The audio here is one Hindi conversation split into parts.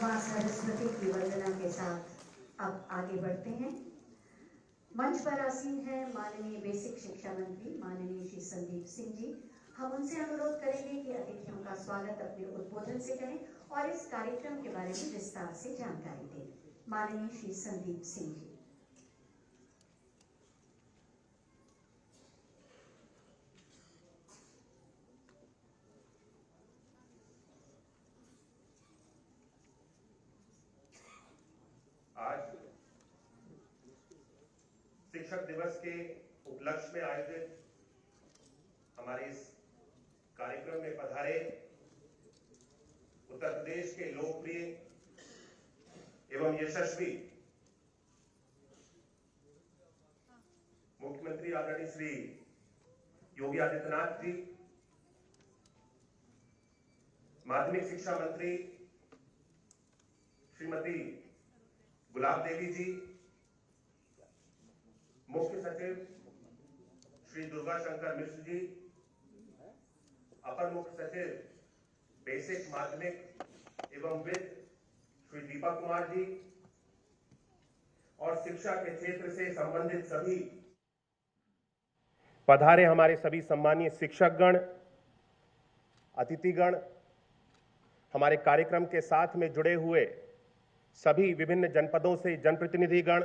मां सरस्वती की वंदना के साथ अब आगे बढ़ते हैं। मंच पर आसीन है माननीय बेसिक शिक्षा मंत्री माननीय श्री संदीप सिंह जी। हम उनसे अनुरोध करेंगे कि अतिथियों का स्वागत अपने उद्बोधन से करें और इस कार्यक्रम के बारे में विस्तार से जानकारी दें। माननीय श्री संदीप सिंह जी। आज शिक्षक दिवस के उपलक्ष्य में आयोजित हमारे इस कार्यक्रम में पधारे उत्तर प्रदेश के लोकप्रिय एवं यशस्वी मुख्यमंत्री आदरणीय श्री योगी आदित्यनाथ जी, माध्यमिक शिक्षा मंत्री श्रीमती गुलाब देवी जी, मुख्य सचिव श्री दुर्गा शंकर मिश्र जी, अपर मुख्य सचिव बेसिक माध्यमिक एवं वित्त श्री दीपक कुमार जी और शिक्षा के क्षेत्र से संबंधित सभी पधारे हमारे सभी सम्मानीय शिक्षकगण, अतिथिगण, हमारे कार्यक्रम के साथ में जुड़े हुए सभी विभिन्न जनपदों से जनप्रतिनिधिगण,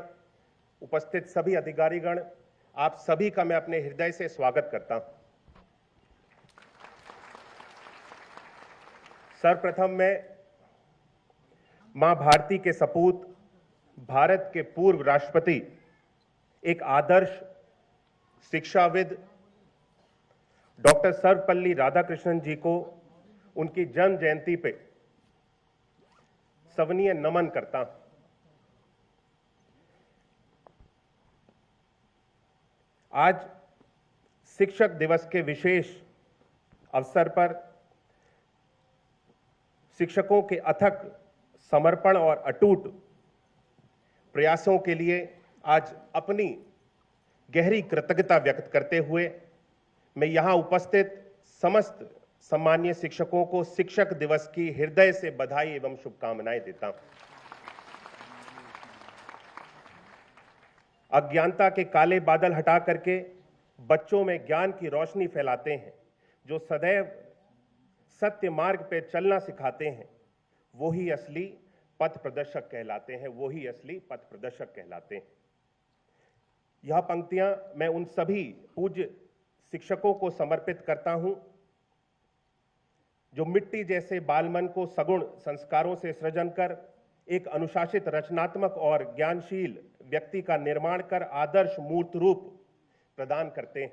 उपस्थित सभी अधिकारीगण, आप सभी का मैं अपने हृदय से स्वागत करता हूं। सर्वप्रथम मैं मां भारती के सपूत, भारत के पूर्व राष्ट्रपति, एक आदर्श शिक्षाविद डॉक्टर सर्वपल्ली राधाकृष्णन जी को उनकी जन्म जयंती पे सवनीय नमन करता हूं। आज शिक्षक दिवस के विशेष अवसर पर शिक्षकों के अथक समर्पण और अटूट प्रयासों के लिए आज अपनी गहरी कृतज्ञता व्यक्त करते हुए मैं यहां उपस्थित समस्त सम्मानीय शिक्षकों को शिक्षक दिवस की हृदय से बधाई एवं शुभकामनाएं देता हूं। अज्ञानता के काले बादल हटा करके बच्चों में ज्ञान की रोशनी फैलाते हैं, जो सदैव सत्य मार्ग पे चलना सिखाते हैं, वही असली पथ प्रदर्शक कहलाते हैं, वही असली पथ प्रदर्शक कहलाते हैं। यह पंक्तियां मैं उन सभी पूज्य शिक्षकों को समर्पित करता हूं जो मिट्टी जैसे बालमन को सगुण संस्कारों से सृजन कर एक अनुशासित, रचनात्मक और ज्ञानशील व्यक्ति का निर्माण कर आदर्श मूर्त रूप प्रदान करते हैं,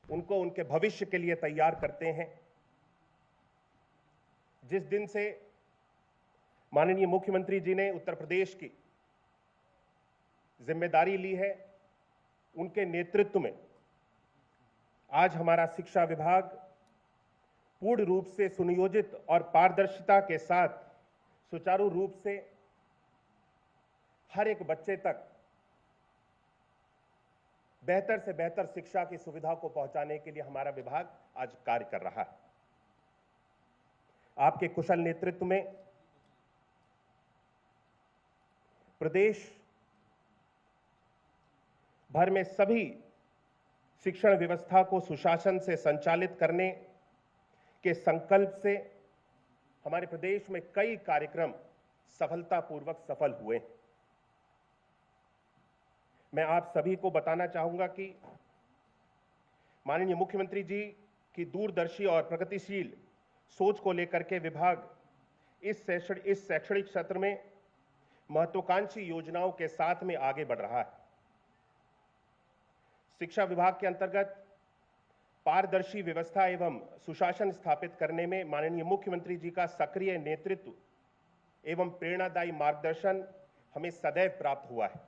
उनको उनके भविष्य के लिए तैयार करते हैं। जिस दिन से माननीय मुख्यमंत्री जी ने उत्तर प्रदेश की जिम्मेदारी ली है, उनके नेतृत्व में आज हमारा शिक्षा विभाग पूर्ण रूप से सुनियोजित और पारदर्शिता के साथ सुचारू रूप से हर एक बच्चे तक बेहतर से बेहतर शिक्षा की सुविधा को पहुंचाने के लिए हमारा विभाग आज कार्य कर रहा है। आपके कुशल नेतृत्व में प्रदेश भर में सभी शिक्षण व्यवस्था को सुशासन से संचालित करने के संकल्प से हमारे प्रदेश में कई कार्यक्रम सफलतापूर्वक सफल हुए। मैं आप सभी को बताना चाहूंगा कि माननीय मुख्यमंत्री जी की दूरदर्शी और प्रगतिशील सोच को लेकर के विभाग इस शैक्षणिक सत्र में महत्वाकांक्षी योजनाओं के साथ में आगे बढ़ रहा है। शिक्षा विभाग के अंतर्गत पारदर्शी व्यवस्था एवं सुशासन स्थापित करने में माननीय मुख्यमंत्री जी का सक्रिय नेतृत्व एवं प्रेरणादायी मार्गदर्शन हमें सदैव प्राप्त हुआ है।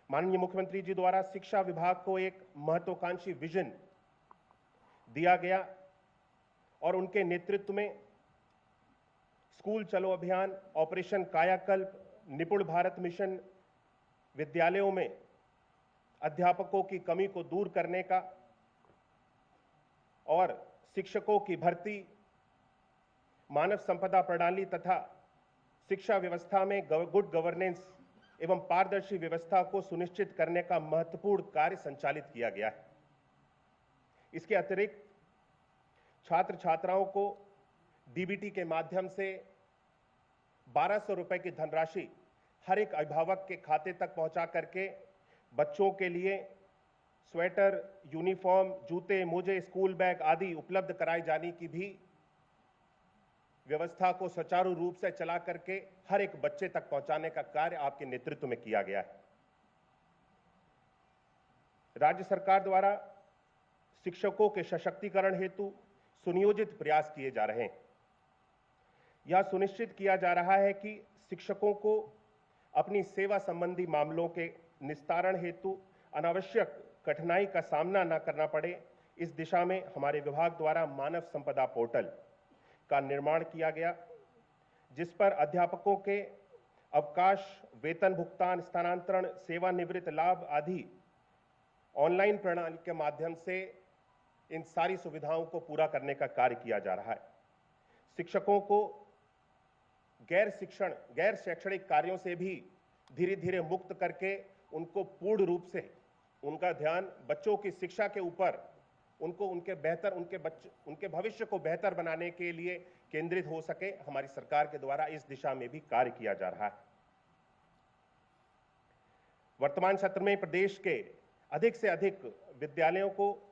माननीय मुख्यमंत्री जी द्वारा शिक्षा विभाग को एक महत्वाकांक्षी विजन दिया गया और उनके नेतृत्व में स्कूल चलो अभियान, ऑपरेशन कायाकल्प, निपुण भारत मिशन, विद्यालयों में अध्यापकों की कमी को दूर करने का और शिक्षकों की भर्ती, मानव संपदा प्रणाली तथा शिक्षा व्यवस्था में गुड गवर्नेंस एवं पारदर्शी व्यवस्था को सुनिश्चित करने का महत्वपूर्ण कार्य संचालित किया गया है। इसके अतिरिक्त छात्र छात्राओं को डीबीटी के माध्यम से 1200 रुपए की धनराशि हर एक अभिभावक के खाते तक पहुंचा करके बच्चों के लिए स्वेटर, यूनिफॉर्म, जूते, मोजे, स्कूल बैग आदि उपलब्ध कराए जाने की भी व्यवस्था को सुचारू रूप से चला करके हर एक बच्चे तक पहुंचाने का कार्य आपके नेतृत्व में किया गया है। राज्य सरकार द्वारा शिक्षकों के सशक्तिकरण हेतु सुनियोजित प्रयास किए जा रहे हैं। यह सुनिश्चित किया जा रहा है कि शिक्षकों को अपनी सेवा संबंधी मामलों के निस्तारण हेतु अनावश्यक कठिनाई का सामना न करना पड़े। इस दिशा में हमारे विभाग द्वारा मानव संपदा पोर्टल का निर्माण किया गया, जिस पर अध्यापकों के अवकाश, वेतन भुगतान, स्थानांतरण, सेवानिवृत्त लाभ आदि ऑनलाइन प्रणाली के माध्यम से इन सारी सुविधाओं को पूरा करने का कार्य किया जा रहा है। शिक्षकों को गैर शैक्षणिक कार्यों से भी धीरे धीरे मुक्त करके उनको पूर्ण रूप से उनका ध्यान बच्चों की शिक्षा के ऊपर, उनको उनके भविष्य को बेहतर बनाने के लिए केंद्रित हो सके, हमारी सरकार के द्वारा इस दिशा में भी कार्य किया जा रहा है। वर्तमान सत्र में प्रदेश के अधिक से अधिक विद्यालयों को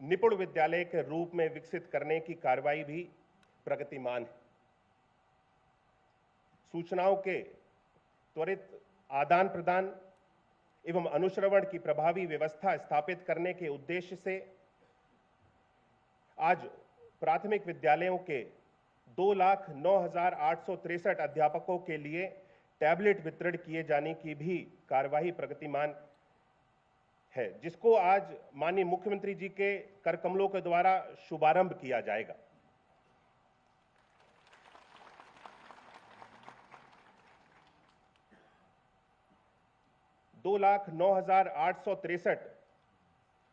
निपुण विद्यालय के रूप में विकसित करने की कार्रवाई भी प्रगतिमान है। सूचनाओं के त्वरित आदान प्रदान एवं अनुश्रवण की प्रभावी व्यवस्था स्थापित करने के उद्देश्य से आज प्राथमिक विद्यालयों के 2,09,863 अध्यापकों के लिए टैबलेट वितरण किए जाने की भी कार्यवाही प्रगतिमान है, जिसको आज माननीय मुख्यमंत्री जी के कर कमलों के द्वारा शुभारंभ किया जाएगा। दो 2,09,863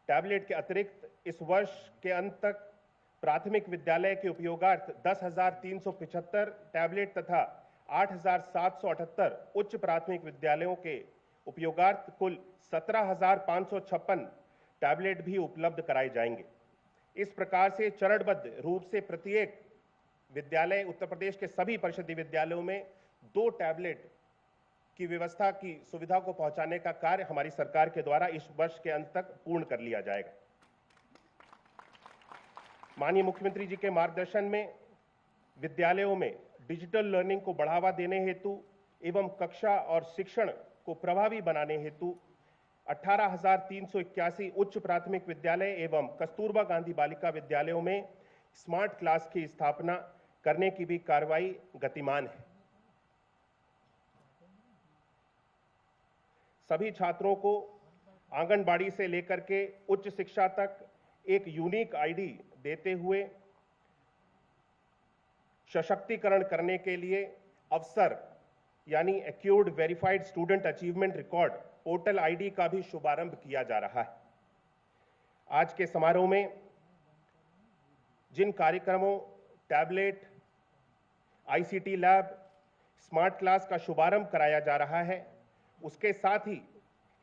टैबलेट के अतिरिक्त इस वर्ष के अंत तक प्राथमिक विद्यालय के उपयोगार्थ 10,375 टैबलेट तथा 8,778 उच्च प्राथमिक विद्यालयों के उपयोगार्थ कुल 17,556 टैबलेट भी उपलब्ध कराए जाएंगे। इस प्रकार से चरणबद्ध रूप से प्रत्येक विद्यालय, उत्तर प्रदेश के सभी परिषदीय विद्यालयों में 2 टैबलेट की व्यवस्था की सुविधा को पहुंचाने का कार्य हमारी सरकार के द्वारा इस वर्ष के अंत तक पूर्ण कर लिया जाएगा। माननीय मुख्यमंत्री जी के मार्गदर्शन में विद्यालयों में डिजिटल लर्निंग को बढ़ावा देने हेतु एवं कक्षा और शिक्षण को प्रभावी बनाने हेतु 18,381 उच्च प्राथमिक विद्यालय एवं कस्तूरबा गांधी बालिका विद्यालयों में स्मार्ट क्लास की स्थापना करने की भी कार्रवाई गतिमान है। सभी छात्रों को आंगनबाड़ी से लेकर के उच्च शिक्षा तक एक यूनिक आईडी देते हुए सशक्तिकरण करने के लिए अवसर यानी एक्यूर्ड verified student achievement record portal ID का भी शुभारंभ किया जा रहा है। आज के समारोह में जिन कार्यक्रमों tablet, ICT lab, smart class का शुभारंभ कराया जा रहा है, उसके साथ ही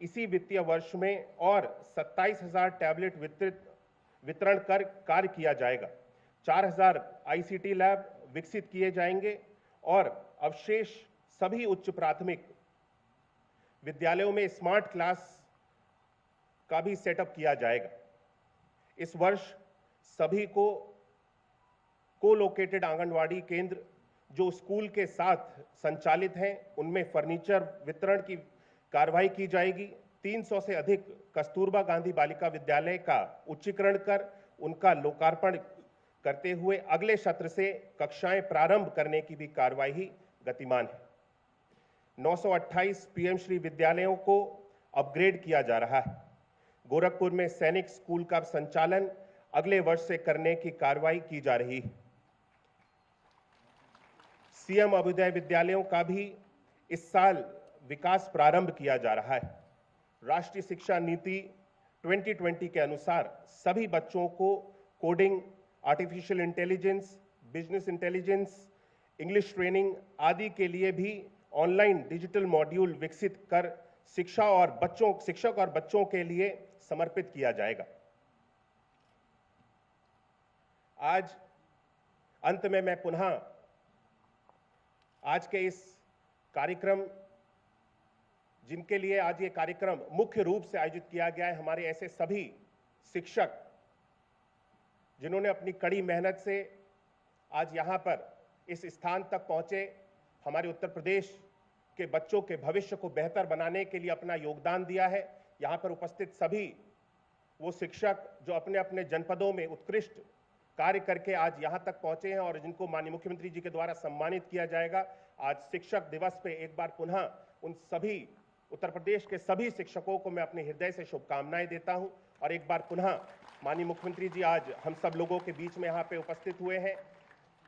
इसी वित्तीय वर्ष में और 27,000 टैबलेट वितरण कर कार्य किया जाएगा। 4,000 आईसीटी लैब विकसित किए जाएंगे और अवशेष सभी उच्च प्राथमिक विद्यालयों में स्मार्ट क्लास का भी सेटअप किया जाएगा। इस वर्ष सभी को लोकेटेड आंगनवाड़ी केंद्र जो स्कूल के साथ संचालित हैं, उनमें फर्नीचर वितरण की कार्रवाई की जाएगी। 300 से अधिक कस्तूरबा गांधी बालिका विद्यालय का उच्चीकरण कर उनका लोकार्पण करते हुए अगले सत्र से कक्षाएं प्रारंभ करने की भी कार्रवाई गतिमान है। 928 पीएम श्री विद्यालयों को अपग्रेड किया जा रहा है। गोरखपुर में सैनिक स्कूल का संचालन अगले वर्ष से करने की कार्रवाई की जा रही है। सीएम अभ्युदय विद्यालयों का भी इस साल विकास प्रारंभ किया जा रहा है। राष्ट्रीय शिक्षा नीति 2020 के अनुसार सभी बच्चों को coding, artificial intelligence, business intelligence English training आदि के लिए भी ऑनलाइन डिजिटल मॉड्यूल विकसित कर शिक्षक और बच्चों के लिए समर्पित किया जाएगा। आज अंत में मैं पुनः आज के इस कार्यक्रम, जिनके लिए आज ये कार्यक्रम मुख्य रूप से आयोजित किया गया है, हमारे ऐसे सभी शिक्षक जिन्होंने अपनी कड़ी मेहनत से आज यहाँ पर इस स्थान तक पहुंचे, हमारे उत्तर प्रदेश के बच्चों के भविष्य को बेहतर बनाने के लिए अपना योगदान दिया है। यहाँ पर उपस्थित सभी वो शिक्षक जो अपने अपने जनपदों में उत्कृष्ट कार्य करके आज यहाँ तक पहुंचे हैं और जिनको माननीय मुख्यमंत्री जी के द्वारा सम्मानित किया जाएगा। आज शिक्षक दिवस पे एक बार पुनः उन सभी उत्तर प्रदेश के सभी शिक्षकों को मैं अपने हृदय से शुभकामनाएं देता हूं और एक बार पुनः माननीय मुख्यमंत्री जी आज हम सब लोगों के बीच में यहाँ पे उपस्थित हुए हैं।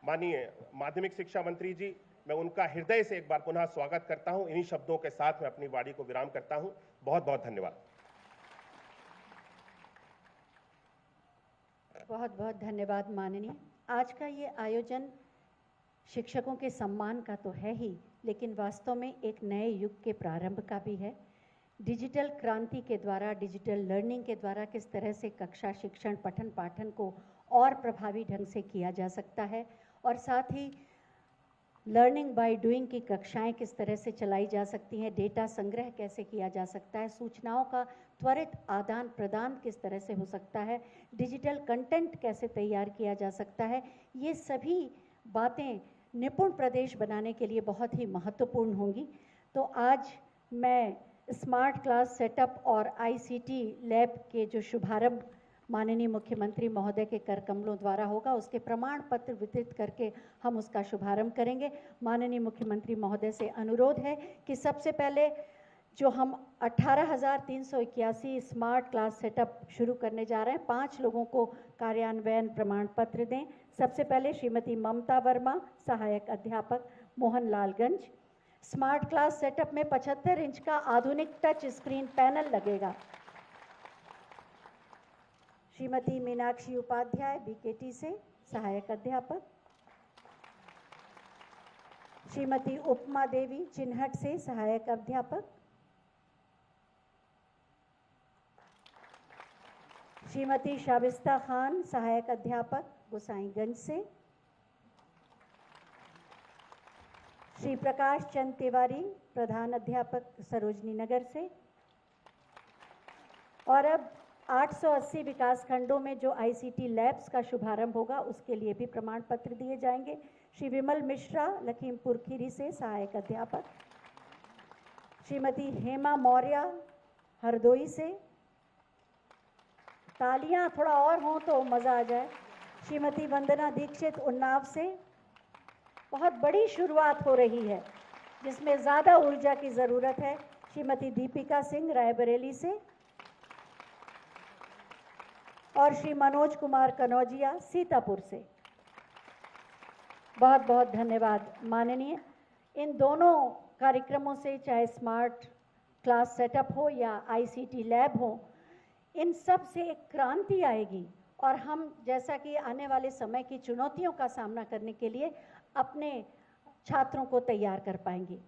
माननीय माध्यमिक शिक्षा मंत्री जी, मैं उनका हृदय से एक बार पुनः स्वागत करता हूं। इन्हीं शब्दों के साथ मैं अपनी वाणी को विराम करता हूं। बहुत बहुत धन्यवाद। बहुत बहुत धन्यवाद माननीय। आज का ये आयोजन शिक्षकों के सम्मान का तो है ही, लेकिन वास्तव में एक नए युग के प्रारंभ का भी है। डिजिटल क्रांति के द्वारा, डिजिटल लर्निंग के द्वारा किस तरह से कक्षा शिक्षण पठन पाठन को और प्रभावी ढंग से किया जा सकता है और साथ ही लर्निंग बाय डूइंग की कक्षाएं किस तरह से चलाई जा सकती हैं, डेटा संग्रह कैसे किया जा सकता है, सूचनाओं का त्वरित आदान प्रदान किस तरह से हो सकता है, डिजिटल कंटेंट कैसे तैयार किया जा सकता है, ये सभी बातें निपुण प्रदेश बनाने के लिए बहुत ही महत्वपूर्ण होंगी। तो आज मैं स्मार्ट क्लास सेटअप और ICT लैब के जो शुभारंभ माननीय मुख्यमंत्री महोदय के कर कमलों द्वारा होगा, उसके प्रमाण पत्र वितरित करके हम उसका शुभारंभ करेंगे। माननीय मुख्यमंत्री महोदय से अनुरोध है कि सबसे पहले जो हम 18,381 स्मार्ट क्लास सेटअप शुरू करने जा रहे हैं, 5 लोगों को कार्यान्वयन प्रमाण पत्र दें। सबसे पहले श्रीमती ममता वर्मा, सहायक अध्यापक, मोहनलालगंज। स्मार्ट क्लास सेटअप में 75 इंच का आधुनिक टच स्क्रीन पैनल लगेगा। श्रीमती मीनाक्षी उपाध्याय, BKT से, सहायक अध्यापक। श्रीमती उपमा देवी, चिन्हट से, सहायक अध्यापक। श्रीमती शाबिस्ता खान, सहायक अध्यापक, गोसाईगंज से। श्री प्रकाश चंद तिवारी, प्रधान अध्यापक, सरोजनी नगर से। और अब 880 विकास खंडों में जो ICT लैब्स का शुभारंभ होगा, उसके लिए भी प्रमाण पत्र दिए जाएंगे। श्री विमल मिश्रा, लखीमपुर खीरी से, सहायक अध्यापक। श्रीमती हेमा मौर्य, हरदोई से। तालियां थोड़ा और हों तो मज़ा आ जाए। श्रीमती वंदना दीक्षित, उन्नाव से। बहुत बड़ी शुरुआत हो रही है जिसमें ज़्यादा ऊर्जा की ज़रूरत है। श्रीमती दीपिका सिंह, रायबरेली से। और श्री मनोज कुमार कनौजिया, सीतापुर से। बहुत बहुत धन्यवाद माननीय। इन दोनों कार्यक्रमों से, चाहे स्मार्ट क्लास सेटअप हो या ICT लैब हो, इन सब से एक क्रांति आएगी और हम, जैसा कि आने वाले समय की चुनौतियों का सामना करने के लिए अपने छात्रों को तैयार कर पाएंगे।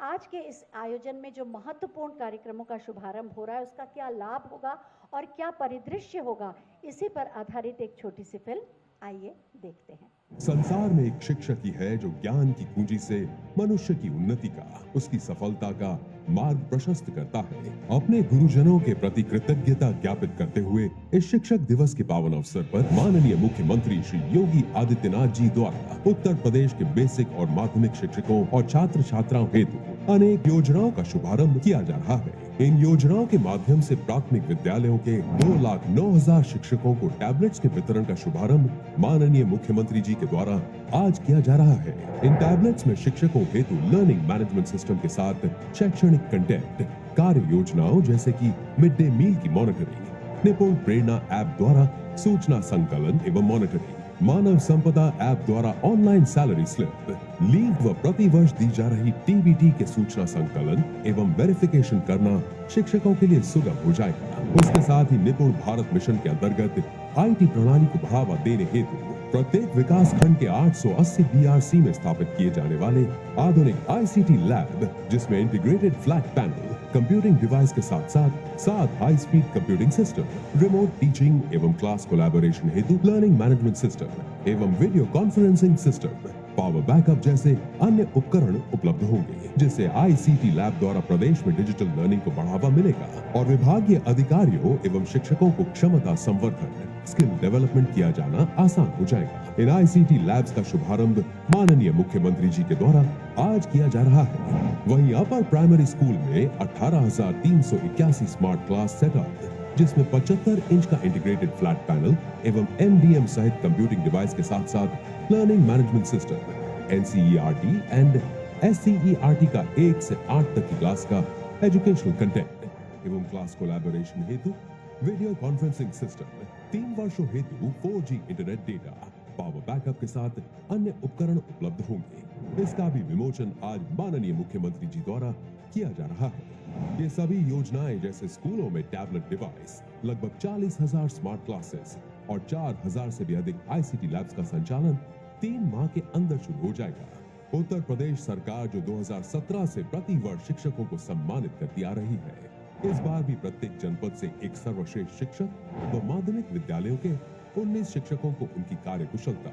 आज के इस आयोजन में जो महत्वपूर्ण कार्यक्रमों का शुभारंभ हो रहा है, उसका क्या लाभ होगा और क्या परिदृश्य होगा, इसी पर आधारित एक छोटी सी फिल्म, आइए देखते हैं। संसार में एक शिक्षक ही है जो ज्ञान की पूंजी से मनुष्य की उन्नति का, उसकी सफलता का मार्ग प्रशस्त करता है। अपने गुरुजनों के प्रति कृतज्ञता ज्ञापित करते हुए इस शिक्षक दिवस के पावन अवसर पर माननीय मुख्यमंत्री श्री योगी आदित्यनाथ जी द्वारा उत्तर प्रदेश के बेसिक और माध्यमिक शिक्षकों और छात्र छात्राओं हेतु अनेक योजनाओं का शुभारंभ किया जा रहा है। इन योजनाओं के माध्यम से प्राथमिक विद्यालयों के 2,09,000 शिक्षकों को टैबलेट्स के वितरण का शुभारंभ माननीय मुख्यमंत्री जी के द्वारा आज किया जा रहा है। इन टैबलेट्स में शिक्षकों हेतु लर्निंग मैनेजमेंट सिस्टम के साथ शैक्षणिक कंटेंट, कार्य योजनाओं जैसे कि मिड डे मील की मॉनिटरिंग, निपुण प्रेरणा ऐप द्वारा सूचना संकलन एवं मॉनिटरिंग, मानव संपदा ऐप द्वारा ऑनलाइन सैलरी स्लिप, लीव व प्रतिवर्ष दी जा रही TBT के सूचना संकलन एवं वेरिफिकेशन करना शिक्षकों के लिए सुगम हो जाएगा। उसके साथ ही निपुण भारत मिशन के अंतर्गत IT प्रणाली को बढ़ावा देने हेतु प्रत्येक विकास खंड के 880 BRC में स्थापित किए जाने वाले आधुनिक ICT लैब, जिसमें integrated flat panel, computing device के साथ साथ 7 high speed computing system, remote teaching एवं क्लास कोलैबोरेशन हेतु लर्निंग मैनेजमेंट सिस्टम एवं video conferencing system, power backup जैसे अन्य उपकरण उपलब्ध होंगे, जिससे ICT लैब द्वारा प्रदेश में डिजिटल लर्निंग को बढ़ावा मिलेगा और विभागीय अधिकारियों एवं शिक्षकों को क्षमता संवर्धन, स्किल डेवलपमेंट किया जाना आसान हो जाएगा। इन ICT लैब्स का शुभारंभ माननीय मुख्यमंत्री जी के द्वारा आज किया जा रहा है। वहीं अपर प्राइमरी स्कूल में 18,381 स्मार्ट क्लास सेटअप, जिसमें 75 इंच का इंटीग्रेटेड फ्लैट पैनल एवं MDM सहित कंप्यूटिंग डिवाइस के साथ साथ learning management system, NCERT and SCERT का 1 से 8 तक की क्लास का एजुकेशनल कंटेंट एवं क्लास कोलैबोरेशन हेतु वीडियो कॉन्फ्रेंसिंग सिस्टम, 3 वर्षों हेतु 4G internet data, power backup के साथ अन्य उपकरण उपलब्ध होंगे। इसका भी विमोचन आज माननीय मुख्यमंत्री जी द्वारा किया जा रहा है। ये सभी योजनाएं जैसे स्कूलों में टैबलेट डिवाइस, लगभग 40,000 स्मार्ट क्लासेस और 4,000 से भी अधिक ICT लैब्स का संचालन 3 माह के अंदर शुरू हो जाएगा। उत्तर प्रदेश सरकार जो 2017 से प्रति वर्ष शिक्षकों को सम्मानित करती आ रही है, इस बार भी प्रत्येक जनपद से एक सर्वश्रेष्ठ शिक्षक व माध्यमिक विद्यालयों के 19 शिक्षकों को उनकी कार्य कुशलता,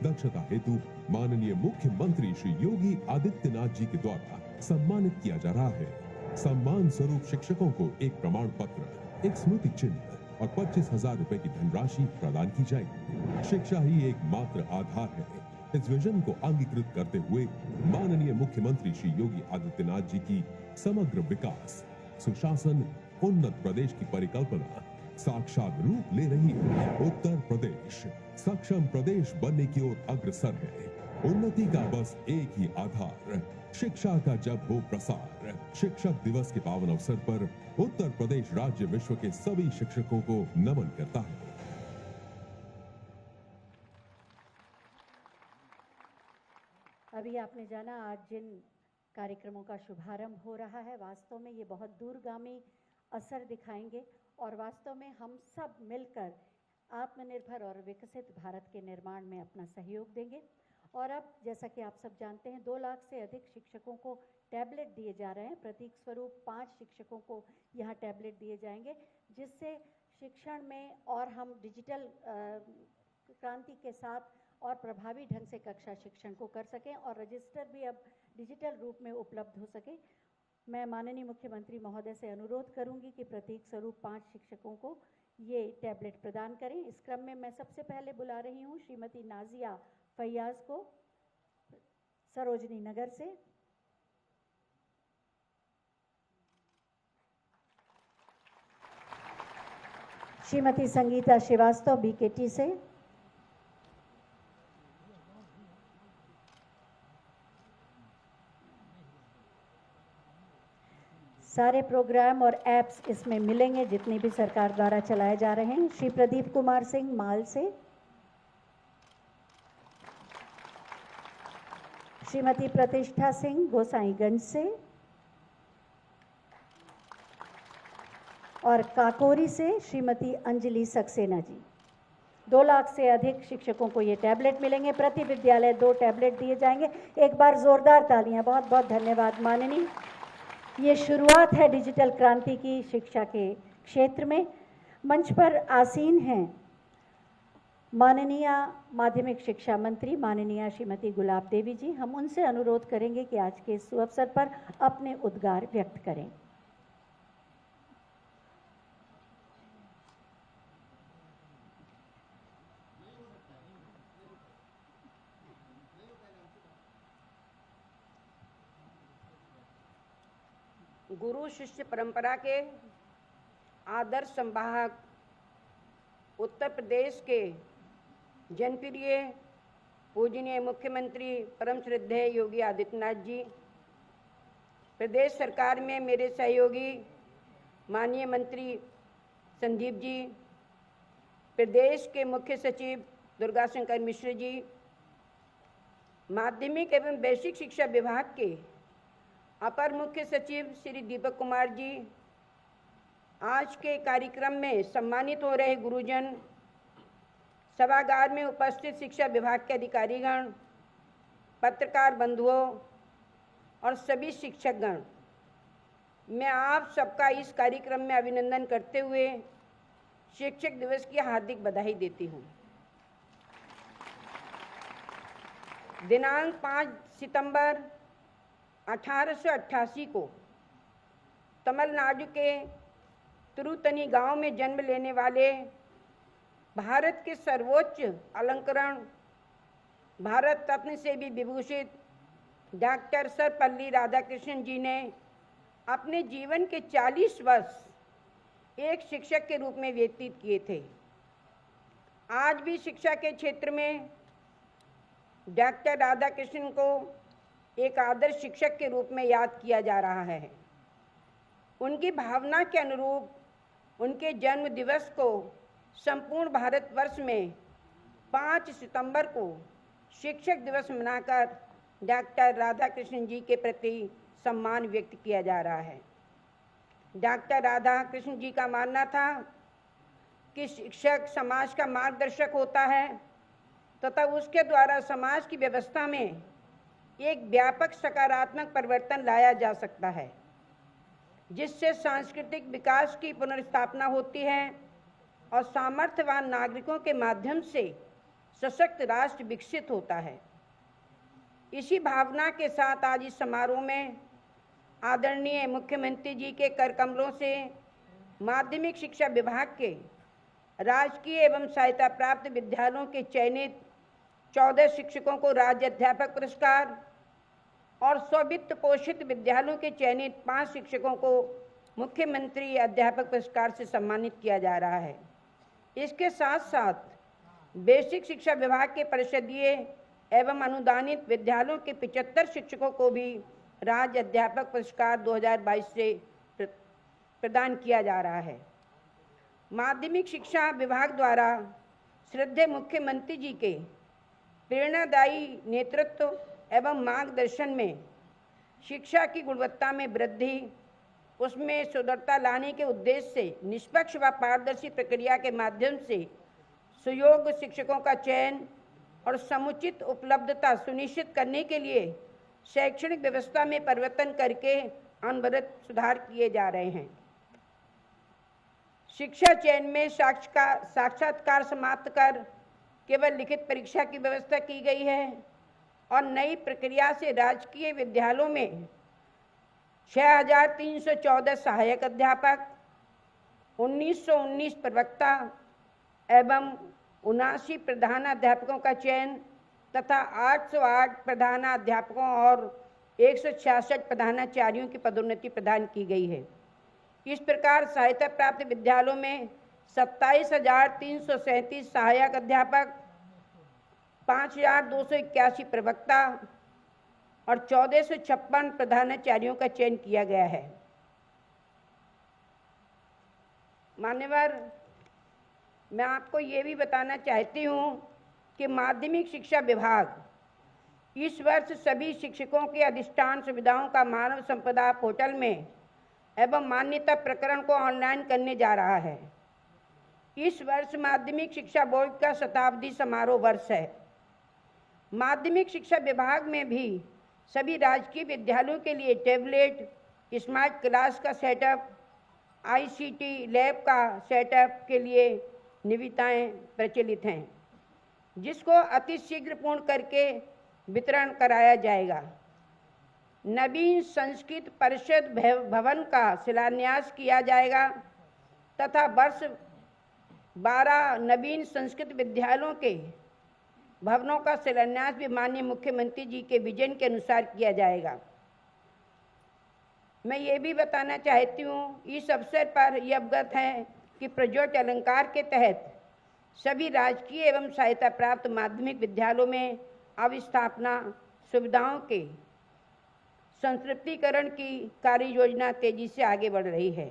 दक्षता हेतु माननीय मुख्यमंत्री श्री योगी आदित्यनाथ जी के द्वारा सम्मानित किया जा रहा है। सम्मान स्वरूप शिक्षकों को एक प्रमाण पत्र, एक स्मृति चिन्ह और 25,000 रुपए की धनराशि प्रदान की जाएगी। शिक्षा ही एकमात्र आधार है। इस विजन को अंगीकृत करते हुए माननीय मुख्यमंत्री श्री योगी आदित्यनाथ जी की समग्र विकास, सुशासन, उन्नत प्रदेश की परिकल्पना साक्षात रूप ले रही है। उत्तर प्रदेश सक्षम प्रदेश बनने की ओर अग्रसर है। उन्नति का बस एक ही आधार, शिक्षा का जब हो प्रसार। शिक्षक दिवस के पावन अवसर पर उत्तर प्रदेश राज्य विश्व के सभी शिक्षकों को नमन करता है। अभी आपने जाना आज जिन कार्यक्रमों का शुभारंभ हो रहा है, वास्तव में ये बहुत दूरगामी असर दिखाएंगे और वास्तव में हम सब मिलकर आत्मनिर्भर और विकसित भारत के निर्माण में अपना सहयोग देंगे। और अब जैसा कि आप सब जानते हैं, 2 लाख से अधिक शिक्षकों को टैबलेट दिए जा रहे हैं। प्रतीक स्वरूप 5 शिक्षकों को यहाँ टैबलेट दिए जाएंगे, जिससे शिक्षण में और हम डिजिटल क्रांति के साथ और प्रभावी ढंग से कक्षा शिक्षण को कर सकें और रजिस्टर भी अब डिजिटल रूप में उपलब्ध हो सके। मैं माननीय मुख्यमंत्री महोदय से अनुरोध करूंगी कि प्रतीक स्वरूप 5 शिक्षकों को ये टैबलेट प्रदान करें। इस क्रम में मैं सबसे पहले बुला रही हूँ श्रीमती नाजिया फैयाज को सरोजनी नगर से, श्रीमती संगीता श्रीवास्तव BKT से, सारे प्रोग्राम और ऐप्स इसमें मिलेंगे जितने भी सरकार द्वारा चलाए जा रहे हैं। श्री प्रदीप कुमार सिंह माल से, श्रीमती प्रतिष्ठा सिंह गोसाईगंज से और काकोरी से श्रीमती अंजलि सक्सेना जी। 2 लाख से अधिक शिक्षकों को ये टैबलेट मिलेंगे। प्रति विद्यालय 2 टैबलेट दिए जाएंगे। एक बार जोरदार तालियां। बहुत बहुत धन्यवाद माननीय। ये शुरुआत है डिजिटल क्रांति की शिक्षा के क्षेत्र में। मंच पर आसीन हैं माननीय माध्यमिक शिक्षा मंत्री माननीय श्रीमती गुलाब देवी जी। हम उनसे अनुरोध करेंगे कि आज के इस अवसर पर अपने उद्गार व्यक्त करें। गुरु शिष्य परंपरा के आदर्श संवाहक उत्तर प्रदेश के जनप्रिय पूजनीय मुख्यमंत्री परम श्रद्धेय योगी आदित्यनाथ जी, प्रदेश सरकार में मेरे सहयोगी माननीय मंत्री संदीप जी, प्रदेश के मुख्य सचिव दुर्गा शंकर मिश्र जी, माध्यमिक एवं बेसिक शिक्षा विभाग के अपर मुख्य सचिव श्री दीपक कुमार जी, आज के कार्यक्रम में सम्मानित हो रहे गुरुजन, सभागार में उपस्थित शिक्षा विभाग के अधिकारीगण, पत्रकार बंधुओं और सभी शिक्षकगण, मैं आप सबका इस कार्यक्रम में अभिनंदन करते हुए शिक्षक दिवस की हार्दिक बधाई देती हूँ। दिनांक 5 सितंबर 1888 को तमिलनाडु के तिरुतनी गांव में जन्म लेने वाले भारत के सर्वोच्च अलंकरण, भारत रत्न से भी विभूषित डॉक्टर सर्वपल्ली राधाकृष्णन जी ने अपने जीवन के 40 वर्ष एक शिक्षक के रूप में व्यतीत किए थे। आज भी शिक्षा के क्षेत्र में डॉक्टर राधाकृष्णन को एक आदर्श शिक्षक के रूप में याद किया जा रहा है। उनकी भावना के अनुरूप उनके जन्म दिवस को संपूर्ण भारतवर्ष में 5 सितंबर को शिक्षक दिवस मनाकर डॉक्टर राधाकृष्णन जी के प्रति सम्मान व्यक्त किया जा रहा है। डॉक्टर राधाकृष्णन जी का मानना था कि शिक्षक समाज का मार्गदर्शक होता है तथा उसके द्वारा समाज की व्यवस्था में एक व्यापक सकारात्मक परिवर्तन लाया जा सकता है, जिससे सांस्कृतिक विकास की पुनर्स्थापना होती है और सामर्थ्यवान नागरिकों के माध्यम से सशक्त राष्ट्र विकसित होता है। इसी भावना के साथ आज इस समारोह में आदरणीय मुख्यमंत्री जी के कर कमलों से माध्यमिक शिक्षा विभाग के राजकीय एवं सहायता प्राप्त विद्यालयों के चयनित 14 शिक्षकों को राज्य अध्यापक पुरस्कार और स्ववित्त पोषित विद्यालयों के चयनित 5 शिक्षकों को मुख्यमंत्री अध्यापक पुरस्कार से सम्मानित किया जा रहा है। इसके साथ साथ बेसिक शिक्षा विभाग के परिषदीय एवं अनुदानित विद्यालयों के 75 शिक्षकों को भी राज्य अध्यापक पुरस्कार 2022 से प्रदान किया जा रहा है। माध्यमिक शिक्षा विभाग द्वारा श्रद्धेय मुख्यमंत्री जी के प्रेरणादायी नेतृत्व एवं मार्गदर्शन में शिक्षा की गुणवत्ता में वृद्धि, उसमें सुदृढ़ता लाने के उद्देश्य से निष्पक्ष व पारदर्शी प्रक्रिया के माध्यम से सुयोग्य शिक्षकों का चयन और समुचित उपलब्धता सुनिश्चित करने के लिए शैक्षणिक व्यवस्था में परिवर्तन करके अनवरत सुधार किए जा रहे हैं। शिक्षा चयन में साक्षात्कार समाप्त कर केवल लिखित परीक्षा की व्यवस्था की गई है और नई प्रक्रिया से राजकीय विद्यालयों में 6314 सहायक अध्यापक, 1919 प्रवक्ता एवं 79 प्रधानाध्यापकों का चयन तथा 808 प्रधानाध्यापकों और 166 प्रधानाचार्यों की पदोन्नति प्रदान की गई है। इस प्रकार सहायता प्राप्त विद्यालयों में 27,337 सहायक अध्यापक, 5,281 प्रवक्ता और 1,456 प्रधानाचार्यों का चयन किया गया है। मान्यवर, मैं आपको ये भी बताना चाहती हूँ कि माध्यमिक शिक्षा विभाग इस वर्ष सभी शिक्षकों के अधिष्ठान सुविधाओं का मानव संपदा पोर्टल में एवं मान्यता प्रकरण को ऑनलाइन करने जा रहा है। इस वर्ष माध्यमिक शिक्षा बोर्ड का शताब्दी समारोह वर्ष है। माध्यमिक शिक्षा विभाग में भी सभी राजकीय विद्यालयों के लिए टैबलेट, स्मार्ट क्लास का सेटअप, ICT लैब का सेटअप के लिए निविदाएं प्रचलित हैं, जिसको अति शीघ्र पूर्ण करके वितरण कराया जाएगा। नवीन संस्कृत परिषद भवन का शिलान्यास किया जाएगा तथा वर्ष 12 नवीन संस्कृत विद्यालयों के भवनों का शिलान्यास भी माननीय मुख्यमंत्री जी के विजन के अनुसार किया जाएगा। मैं ये भी बताना चाहती हूँ, इस अवसर पर ये अवगत है कि प्रज्योत अलंकार के तहत सभी राजकीय एवं सहायता प्राप्त माध्यमिक विद्यालयों में अवस्थापना सुविधाओं के संतृप्तिकरण की कार्य योजना तेजी से आगे बढ़ रही है।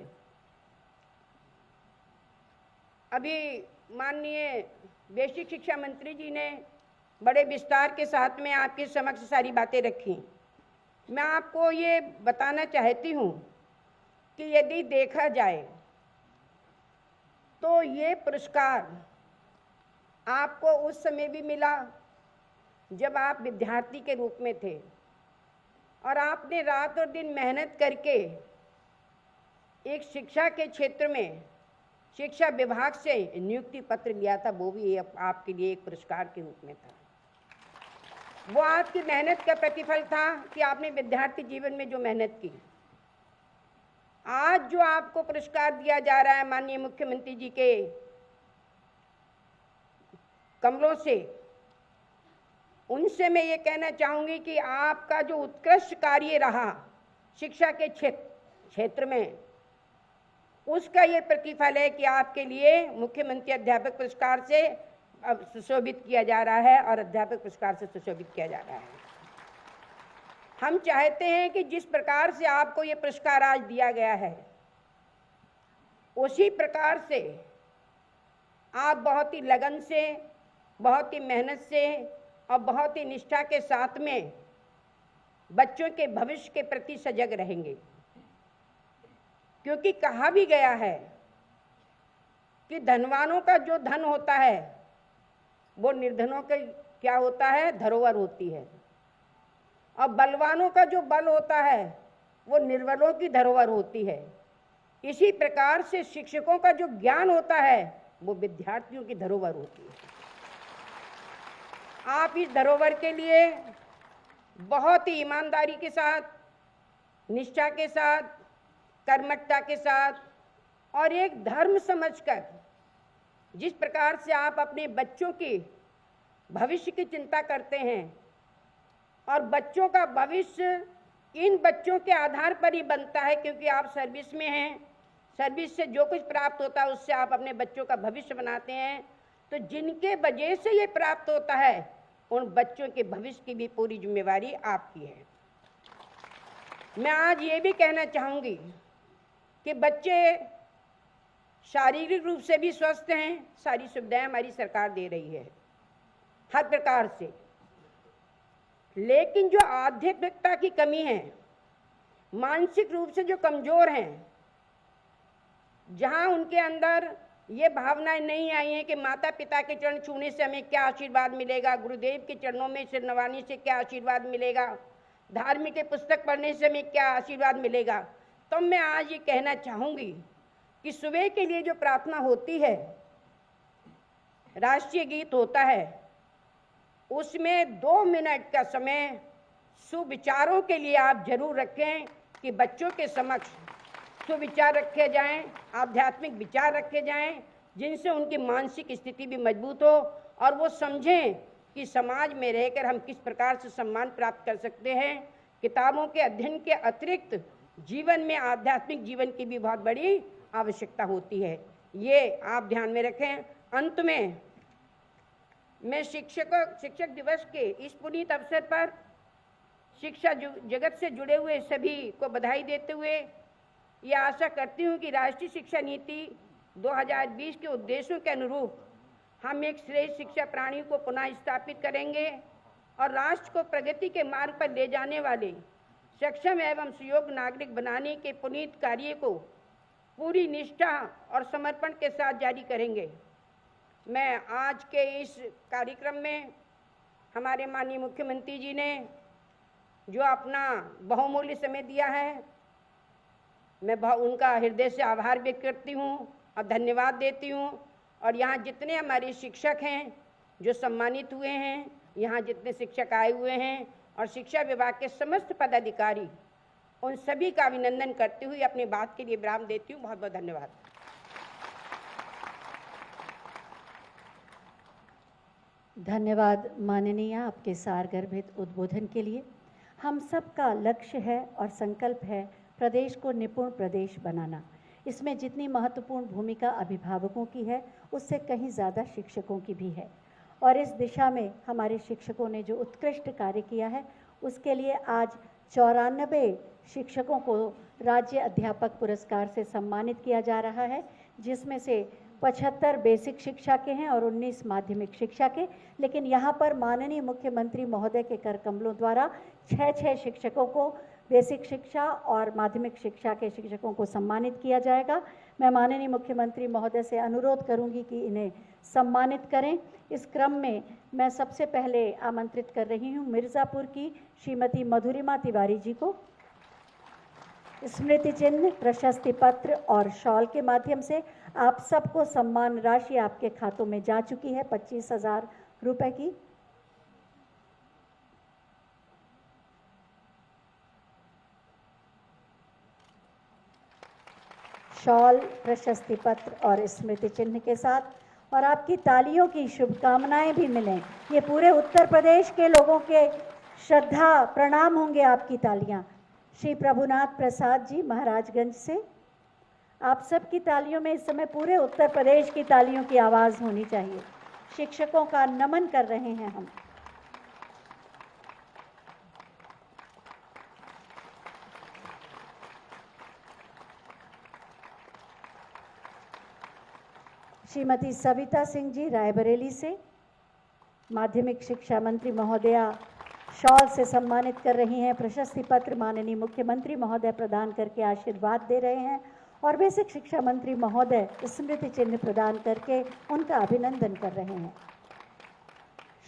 अभी माननीय बेसिक शिक्षा मंत्री जी ने बड़े विस्तार के साथ में आपके समक्ष सारी बातें रखी। मैं आपको ये बताना चाहती हूँ कि यदि देखा जाए तो ये पुरस्कार आपको उस समय भी मिला जब आप विद्यार्थी के रूप में थे और आपने रात और दिन मेहनत करके एक शिक्षा के क्षेत्र में शिक्षा विभाग से नियुक्ति पत्र लिया था, वो भी आपके लिए एक पुरस्कार के रूप में था। वो आपकी मेहनत का प्रतिफल था कि आपने विद्यार्थी जीवन में जो मेहनत की। आज जो आपको पुरस्कार दिया जा रहा है माननीय मुख्यमंत्री जी के कमलों से, उनसे मैं ये कहना चाहूँगी कि आपका जो उत्कृष्ट कार्य रहा शिक्षा के क्षेत्र में, उसका ये प्रतिफल है कि आपके लिए मुख्यमंत्री अध्यापक पुरस्कार से अब सुशोभित किया जा रहा है और अध्यापक पुरस्कार से सुशोभित किया जा रहा है। हम चाहते हैं कि जिस प्रकार से आपको ये पुरस्कार आज दिया गया है, उसी प्रकार से आप बहुत ही लगन से, बहुत ही मेहनत से और बहुत ही निष्ठा के साथ में बच्चों के भविष्य के प्रति सजग रहेंगे। क्योंकि कहा भी गया है कि धनवानों का जो धन होता है वो निर्धनों के क्या होता है, धरोहर होती है, और बलवानों का जो बल होता है वो निर्बलों की धरोहर होती है। इसी प्रकार से शिक्षकों का जो ज्ञान होता है वो विद्यार्थियों की धरोहर होती है। आप इस धरोहर के लिए बहुत ही ईमानदारी के साथ, निष्ठा के साथ, कर्मठता के साथ और एक धर्म समझकर जिस प्रकार से आप अपने बच्चों की भविष्य की चिंता करते हैं, और बच्चों का भविष्य इन बच्चों के आधार पर ही बनता है, क्योंकि आप सर्विस में हैं, सर्विस से जो कुछ प्राप्त होता है उससे आप अपने बच्चों का भविष्य बनाते हैं। तो जिनके वजह से ये प्राप्त होता है उन बच्चों के भविष्य की भी पूरी जिम्मेवारी आपकी है। मैं आज ये भी कहना चाहूँगी कि बच्चे शारीरिक रूप से भी स्वस्थ हैं, सारी सुविधाएं हमारी सरकार दे रही है हर प्रकार से, लेकिन जो आध्यात्मिकता की कमी है, मानसिक रूप से जो कमजोर हैं, जहां उनके अंदर ये भावनाएं नहीं आई हैं कि माता पिता के चरण छूने से हमें क्या आशीर्वाद मिलेगा, गुरुदेव के चरणों में सिर नवाने से क्या आशीर्वाद मिलेगा, धार्मिक पुस्तक पढ़ने से हमें क्या आशीर्वाद मिलेगा, तो मैं आज ये कहना चाहूँगी कि सुबह के लिए जो प्रार्थना होती है, राष्ट्रीय गीत होता है, उसमें 2 मिनट का समय सुविचारों के लिए आप जरूर रखें कि बच्चों के समक्ष सुविचार रखे जाएं, आध्यात्मिक विचार रखे जाएं, जिनसे उनकी मानसिक स्थिति भी मजबूत हो और वो समझें कि समाज में रहकर हम किस प्रकार से सम्मान प्राप्त कर सकते हैं। किताबों के अध्ययन के अतिरिक्त जीवन में आध्यात्मिक जीवन की भी बहुत बड़ी आवश्यकता होती है, ये आप ध्यान में रखें। अंत में मैं शिक्षक दिवस के इस पुनीत अवसर पर शिक्षा जगत से जुड़े हुए सभी को बधाई देते हुए ये आशा करती हूँ कि राष्ट्रीय शिक्षा नीति 2020 के उद्देश्यों के अनुरूप हम एक श्रेष्ठ शिक्षा प्रणाली को पुनः स्थापित करेंगे और राष्ट्र को प्रगति के मार्ग पर ले जाने वाले सक्षम एवं सुयोग्य नागरिक बनाने के पुनीत कार्य को पूरी निष्ठा और समर्पण के साथ जारी करेंगे। मैं आज के इस कार्यक्रम में हमारे माननीय मुख्यमंत्री जी ने जो अपना बहुमूल्य समय दिया है, मैं उनका हृदय से आभार व्यक्त करती हूँ और धन्यवाद देती हूँ। और यहाँ जितने हमारे शिक्षक हैं जो सम्मानित हुए हैं, यहाँ जितने शिक्षक आए हुए हैं और शिक्षा विभाग के समस्त पदाधिकारी, उन सभी का अभिनंदन करते हुए अपनी बात के लिए विराम देती हूँ। बहुत बहुत धन्यवाद। धन्यवाद माननीय आपके सारगर्भित उद्बोधन के लिए। हम सबका लक्ष्य है और संकल्प है प्रदेश को निपुण प्रदेश बनाना। इसमें जितनी महत्वपूर्ण भूमिका अभिभावकों की है उससे कहीं ज़्यादा शिक्षकों की भी है, और इस दिशा में हमारे शिक्षकों ने जो उत्कृष्ट कार्य किया है उसके लिए आज 94 शिक्षकों को राज्य अध्यापक पुरस्कार से सम्मानित किया जा रहा है, जिसमें से 75 बेसिक शिक्षा के हैं और 19 माध्यमिक शिक्षा के। लेकिन यहाँ पर माननीय मुख्यमंत्री महोदय के कर कमलों द्वारा 6 शिक्षकों को बेसिक शिक्षा और माध्यमिक शिक्षा के शिक्षकों को सम्मानित किया जाएगा। मैं माननीय मुख्यमंत्री महोदय से अनुरोध करूंगी कि इन्हें सम्मानित करें। इस क्रम में मैं सबसे पहले आमंत्रित कर रही हूं मिर्ज़ापुर की श्रीमती मधुरिमा तिवारी जी को। स्मृति चिन्ह, प्रशस्ति पत्र और शॉल के माध्यम से आप सबको सम्मान राशि आपके खातों में जा चुकी है 25,000 रुपए की। शॉल, प्रशस्ति पत्र और स्मृति चिन्ह के साथ और आपकी तालियों की शुभकामनाएं भी मिलें। ये पूरे उत्तर प्रदेश के लोगों के श्रद्धा प्रणाम होंगे आपकी तालियां। श्री प्रभुनाथ प्रसाद जी महाराजगंज से, आप सबकी तालियों में इस समय पूरे उत्तर प्रदेश की तालियों की आवाज़ होनी चाहिए। शिक्षकों का नमन कर रहे हैं हम। श्रीमती सविता सिंह जी रायबरेली से, माध्यमिक शिक्षा मंत्री महोदया शॉल से सम्मानित कर रही हैं। प्रशस्ति पत्र माननीय मुख्यमंत्री महोदय प्रदान करके आशीर्वाद दे रहे हैं और बेसिक शिक्षा मंत्री महोदय स्मृति चिन्ह प्रदान करके उनका अभिनंदन कर रहे हैं।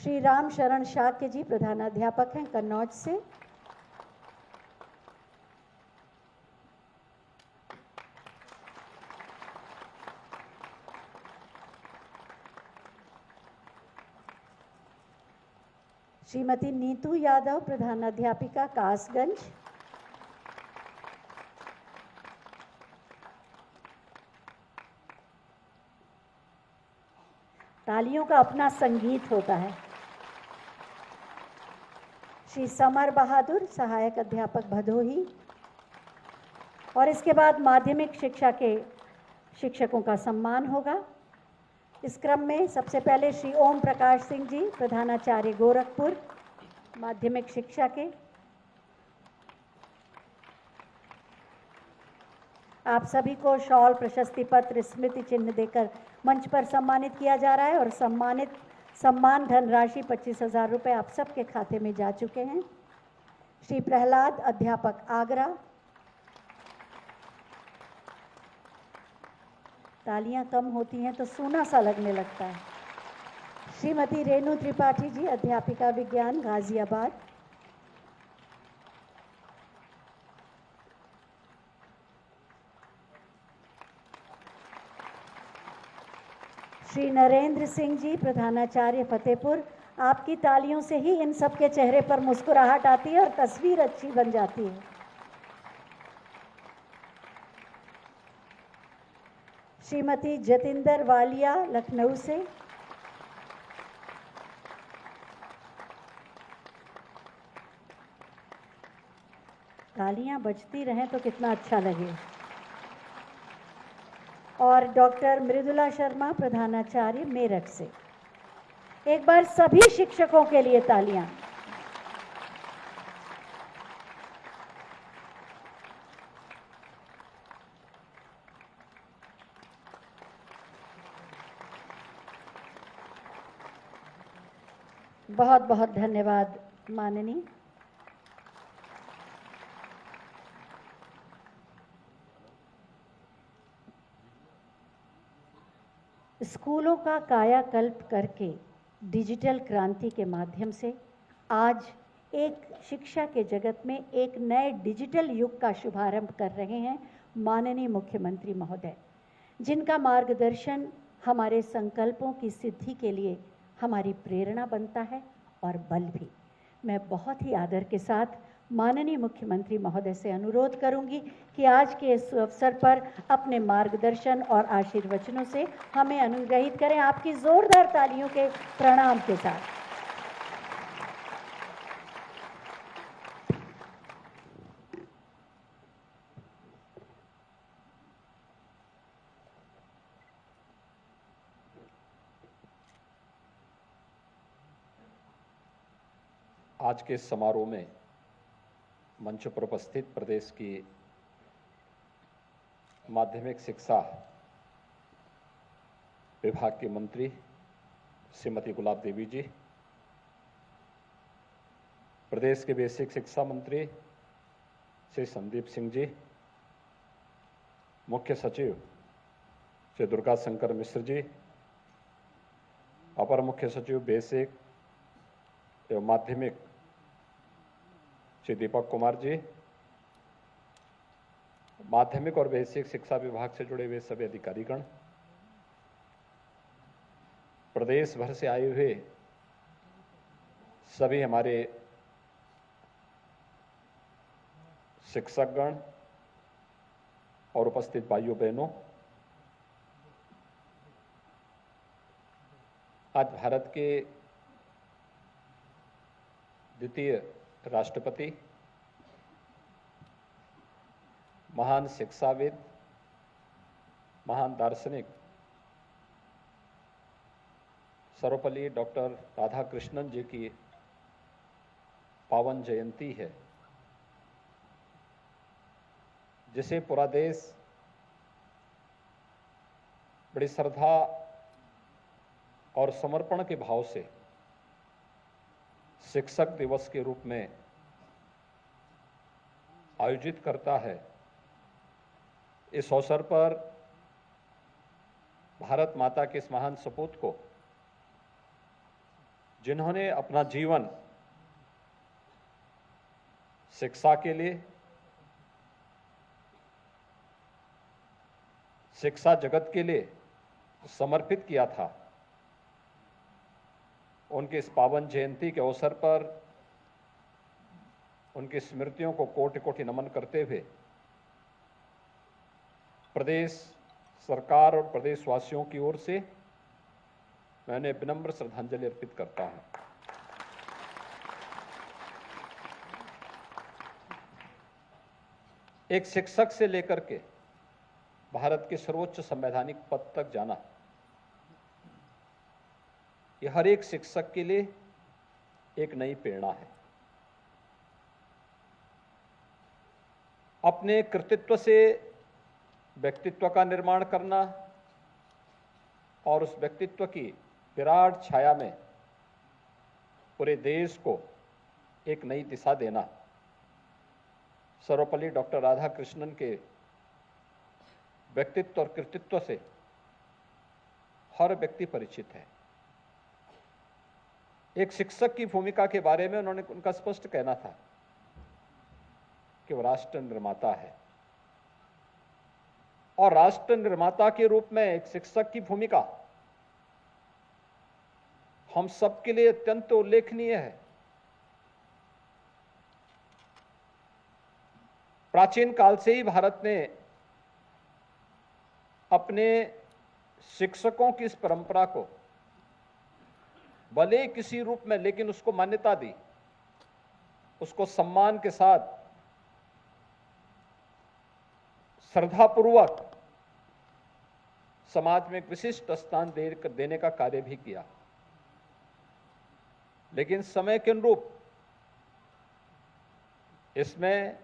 श्री राम शरण शाक्य जी प्रधानाध्यापक हैं कन्नौज से। श्रीमती नीतू यादव प्रधानाध्यापिका कासगंज। तालियों का अपना संगीत होता है। श्री समर बहादुर सहायक अध्यापक भदोही। और इसके बाद माध्यमिक शिक्षा के शिक्षकों का सम्मान होगा। इस क्रम में सबसे पहले श्री ओम प्रकाश सिंह जी प्रधानाचार्य गोरखपुर माध्यमिक शिक्षा के, आप सभी को शॉल, प्रशस्ति पत्र, स्मृति चिन्ह देकर मंच पर सम्मानित किया जा रहा है और सम्मान धनराशि 25,000 रुपये आप सबके खाते में जा चुके हैं। श्री प्रहलाद अध्यापक आगरा, तालियां कम होती हैं तो सूना सा लगने लगता है। श्रीमती रेणु त्रिपाठी जी अध्यापिका विज्ञान गाजियाबाद। श्री नरेंद्र सिंह जी प्रधानाचार्य फतेहपुर। आपकी तालियों से ही इन सबके चेहरे पर मुस्कुराहट आती है और तस्वीर अच्छी बन जाती है। श्रीमती जतिंदर वालिया लखनऊ से। तालियां बजती रहें तो कितना अच्छा लगे। और डॉक्टर मृदुला शर्मा प्रधानाचार्य मेरठ से। एक बार सभी शिक्षकों के लिए तालियां। बहुत बहुत धन्यवाद माननीय। स्कूलों का कायाकल्प करके डिजिटल क्रांति के माध्यम से आज एक शिक्षा के जगत में एक नए डिजिटल युग का शुभारंभ कर रहे हैं माननीय मुख्यमंत्री महोदय, जिनका मार्गदर्शन हमारे संकल्पों की सिद्धि के लिए हमारी प्रेरणा बनता है और बल भी। मैं बहुत ही आदर के साथ माननीय मुख्यमंत्री महोदय से अनुरोध करूंगी कि आज के इस अवसर पर अपने मार्गदर्शन और आशीर्वचनों से हमें अनुग्रहित करें, आपकी जोरदार तालियों के प्रणाम के साथ। आज के इस समारोह में मंच पर उपस्थित प्रदेश की माध्यमिक शिक्षा विभाग की मंत्री श्रीमती गुलाब देवी जी, प्रदेश के बेसिक शिक्षा मंत्री श्री संदीप सिंह जी, मुख्य सचिव श्री दुर्गा शंकर मिश्र जी, अपर मुख्य सचिव बेसिक एवं माध्यमिक श्री दीपक कुमार जी, माध्यमिक और बेसिक शिक्षा विभाग से जुड़े हुए सभी अधिकारीगण, प्रदेश भर से आए हुए सभी हमारे शिक्षकगण और उपस्थित भाइयों बहनों, आज भारत के द्वितीय राष्ट्रपति, महान शिक्षाविद, महान दार्शनिक सर्वपल्ली डॉक्टर राधाकृष्णन जी की पावन जयंती है, जिसे पूरा देश बड़ी श्रद्धा और समर्पण के भाव से शिक्षक दिवस के रूप में आयोजित करता है। इस अवसर पर भारत माता के इस महान सपूत को, जिन्होंने अपना जीवन शिक्षा के लिए, शिक्षा जगत के लिए समर्पित किया था, उनके इस पावन जयंती के अवसर पर उनकी स्मृतियों को कोटि कोटि नमन करते हुए प्रदेश सरकार और प्रदेशवासियों की ओर से मैं उन्हें विनम्र श्रद्धांजलि अर्पित करता हूं। एक शिक्षक से लेकर के भारत के सर्वोच्च संवैधानिक पद तक जाना, यह हर एक शिक्षक के लिए एक नई प्रेरणा है। अपने कृतित्व से व्यक्तित्व का निर्माण करना और उस व्यक्तित्व की विराट छाया में पूरे देश को एक नई दिशा देना, सर्वपल्ली डॉक्टर राधाकृष्णन के व्यक्तित्व और कृतित्व से हर व्यक्ति परिचित है। एक शिक्षक की भूमिका के बारे में उनका स्पष्ट कहना था कि वह राष्ट्र निर्माता है, और राष्ट्र निर्माता के रूप में एक शिक्षक की भूमिका हम सबके लिए अत्यंत उल्लेखनीय है। प्राचीन काल से ही भारत ने अपने शिक्षकों की इस परंपरा को भले किसी रूप में, लेकिन उसको मान्यता दी, उसको सम्मान के साथ श्रद्धापूर्वक समाज में एक विशिष्ट स्थान देने का कार्य भी किया। लेकिन समय के अनुरूप इसमें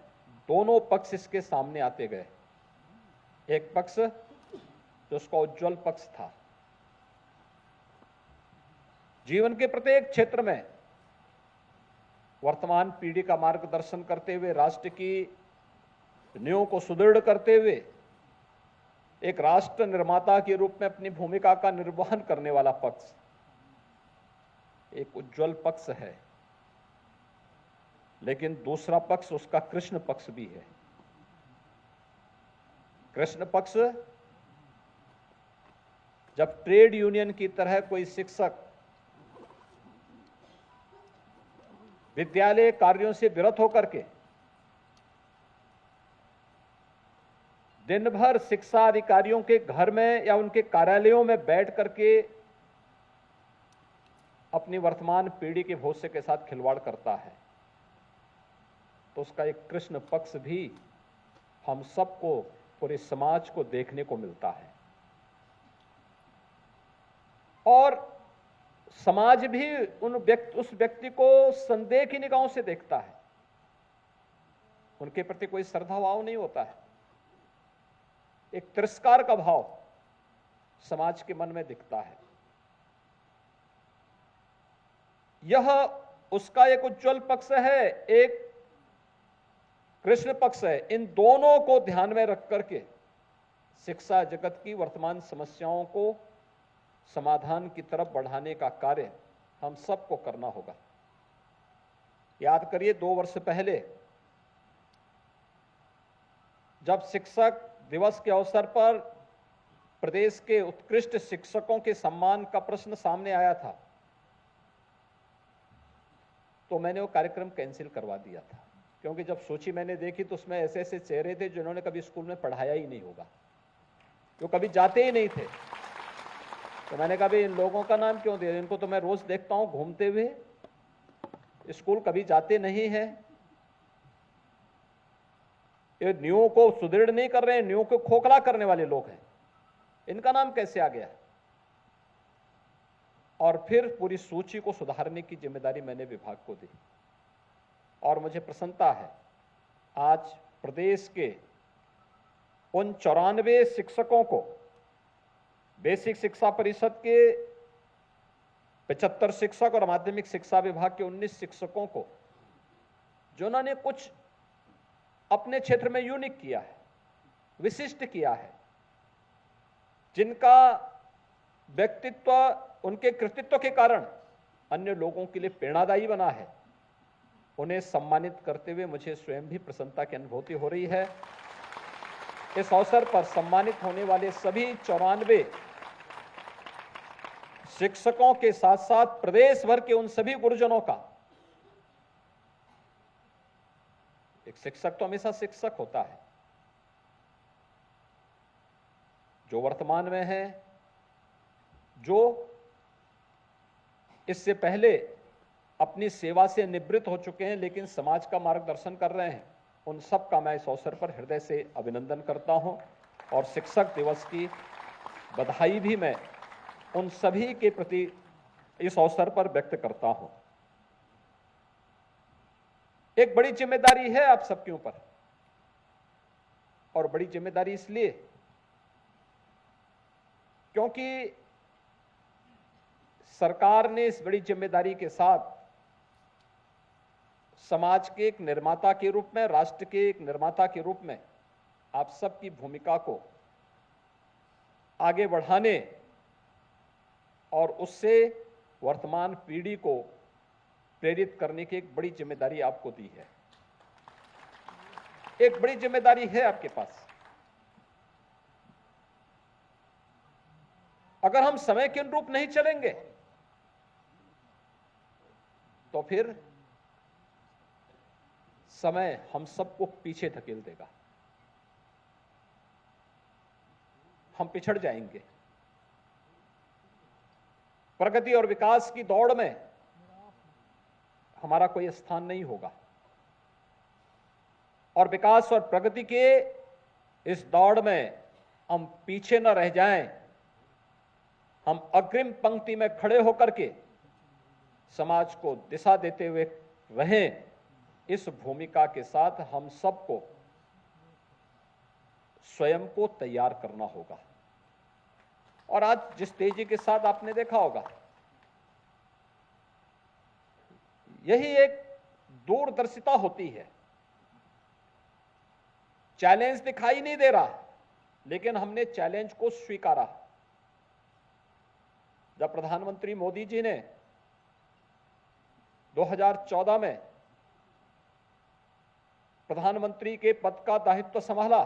दोनों पक्ष इसके सामने आते गए। एक पक्ष जो उसका उज्जवल पक्ष था, जीवन के प्रत्येक क्षेत्र में वर्तमान पीढ़ी का मार्गदर्शन करते हुए, राष्ट्र की नींव को सुदृढ़ करते हुए एक राष्ट्र निर्माता के रूप में अपनी भूमिका का निर्वहन करने वाला पक्ष एक उज्जवल पक्ष है। लेकिन दूसरा पक्ष उसका कृष्ण पक्ष भी है। कृष्ण पक्ष जब ट्रेड यूनियन की तरह कोई शिक्षक विद्यालय कार्यों से विरत होकर के दिन भर शिक्षा अधिकारियों के घर में या उनके कार्यालयों में बैठ करके अपनी वर्तमान पीढ़ी के भविष्य के साथ खिलवाड़ करता है, तो उसका एक कृष्ण पक्ष भी हम सबको, पूरे समाज को देखने को मिलता है। और समाज भी उस व्यक्ति को संदेह की निगाहों से देखता है, उनके प्रति कोई श्रद्धा भाव नहीं होता है। एक तिरस्कार का भाव समाज के मन में दिखता है। यह उसका एक उज्जवल पक्ष है, एक कृष्ण पक्ष है। इन दोनों को ध्यान में रख करके शिक्षा जगत की वर्तमान समस्याओं को समाधान की तरफ बढ़ाने का कार्य हम सबको करना होगा। याद करिए 2 वर्ष पहले जब शिक्षक दिवस के अवसर पर प्रदेश के उत्कृष्ट शिक्षकों के सम्मान का प्रश्न सामने आया था, तो मैंने वो कार्यक्रम कैंसिल करवा दिया था, क्योंकि जब सूची मैंने देखी तो उसमें ऐसे ऐसे चेहरे थे जिन्होंने कभी स्कूल में पढ़ाया ही नहीं होगा, जो कभी जाते ही नहीं थे। तो मैंने कहा भाई इन लोगों का नाम क्यों दे, इनको तो मैं रोज देखता हूं घूमते हुए, स्कूल कभी जाते नहीं है, ये न्यू को सुदृढ़ नहीं कर रहे हैं, न्यू को खोखला करने वाले लोग हैं, इनका नाम कैसे आ गया। और फिर पूरी सूची को सुधारने की जिम्मेदारी मैंने विभाग को दी और मुझे प्रसन्नता है आज प्रदेश के उन 94 शिक्षकों को, बेसिक शिक्षा परिषद के 75 शिक्षक और माध्यमिक शिक्षा विभाग के 19 शिक्षकों को, जिन्होंने कुछ अपने क्षेत्र में यूनिक किया है, विशिष्ट किया है, जिनका व्यक्तित्व उनके कृतित्व के कारण अन्य लोगों के लिए प्रेरणादायी बना है, उन्हें सम्मानित करते हुए मुझे स्वयं भी प्रसन्नता की अनुभूति हो रही है। इस अवसर पर सम्मानित होने वाले सभी 94 शिक्षकों के साथ साथ प्रदेश भर के उन सभी गुरुजनों का, एक शिक्षक तो हमेशा शिक्षक होता है, जो वर्तमान में है, जो इससे पहले अपनी सेवा से निवृत्त हो चुके हैं लेकिन समाज का मार्गदर्शन कर रहे हैं, उन सब का मैं इस अवसर पर हृदय से अभिनंदन करता हूं और शिक्षक दिवस की बधाई भी मैं उन सभी के प्रति इस अवसर पर व्यक्त करता हूं। एक बड़ी जिम्मेदारी है आप सबके ऊपर, और बड़ी जिम्मेदारी इसलिए क्योंकि सरकार ने इस बड़ी जिम्मेदारी के साथ समाज के एक निर्माता के रूप में, राष्ट्र के एक निर्माता के रूप में आप सबकी भूमिका को आगे बढ़ाने और उससे वर्तमान पीढ़ी को प्रेरित करने की एक बड़ी जिम्मेदारी आपको दी है। एक बड़ी जिम्मेदारी है आपके पास। अगर हम समय के अनुरूप नहीं चलेंगे तो फिर समय हम सबको पीछे धकेल देगा, हम पिछड़ जाएंगे। प्रगति और विकास की दौड़ में हमारा कोई स्थान नहीं होगा, और विकास और प्रगति के इस दौड़ में हम पीछे न रह जाएं, हम अग्रिम पंक्ति में खड़े होकर के समाज को दिशा देते हुए रहें। इस भूमिका के साथ हम सबको स्वयं को तैयार करना होगा। और आज जिस तेजी के साथ आपने देखा होगा, यही एक दूरदर्शिता होती है। चैलेंज दिखाई नहीं दे रहा, लेकिन हमने चैलेंज को स्वीकारा। जब प्रधानमंत्री मोदी जी ने 2014 में प्रधानमंत्री के पद का दायित्व संभाला,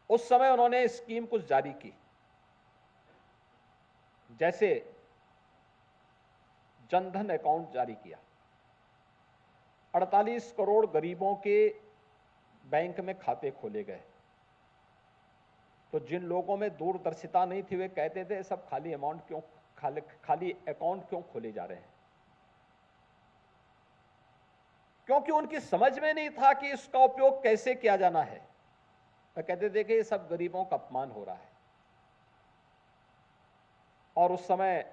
उस समय उन्होंने स्कीम कुछ जारी की, जैसे जनधन अकाउंट जारी किया। 48 करोड़ गरीबों के बैंक में खाते खोले गए। तो जिन लोगों में दूरदर्शिता नहीं थी वे कहते थे सब खाली अकाउंट क्यों खोले जा रहे हैं, क्योंकि उनकी समझ में नहीं था कि इसका उपयोग कैसे किया जाना है। वे कहते थे कि ये सब गरीबों का अपमान हो रहा है। और उस समय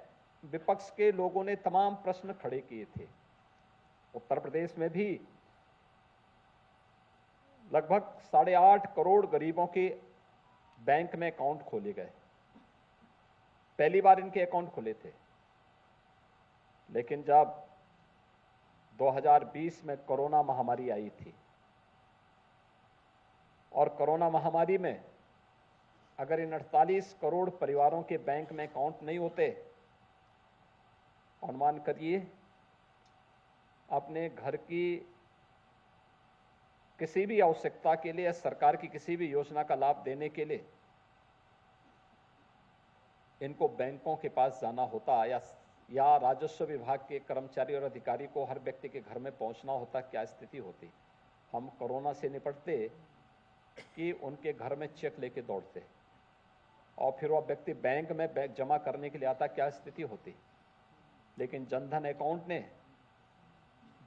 विपक्ष के लोगों ने तमाम प्रश्न खड़े किए थे। उत्तर प्रदेश में भी लगभग 8.5 करोड़ गरीबों के बैंक में अकाउंट खोले गए। पहली बार इनके अकाउंट खुले थे, लेकिन जब 2020 में कोरोना महामारी आई थी, और कोरोना महामारी में अगर इन 48 करोड़ परिवारों के बैंक में अकाउंट नहीं होते, अनुमान करिए अपने घर की किसी भी आवश्यकता के लिए, सरकार की किसी भी योजना का लाभ देने के लिए इनको बैंकों के पास जाना होता या राजस्व विभाग के कर्मचारी और अधिकारी को हर व्यक्ति के घर में पहुंचना होता, क्या स्थिति होती। हम कोरोना से निपटते कि उनके घर में चेक लेके दौड़ते और फिर वह व्यक्ति बैंक में जमा करने के लिए आता, क्या स्थिति होती। लेकिन जनधन अकाउंट ने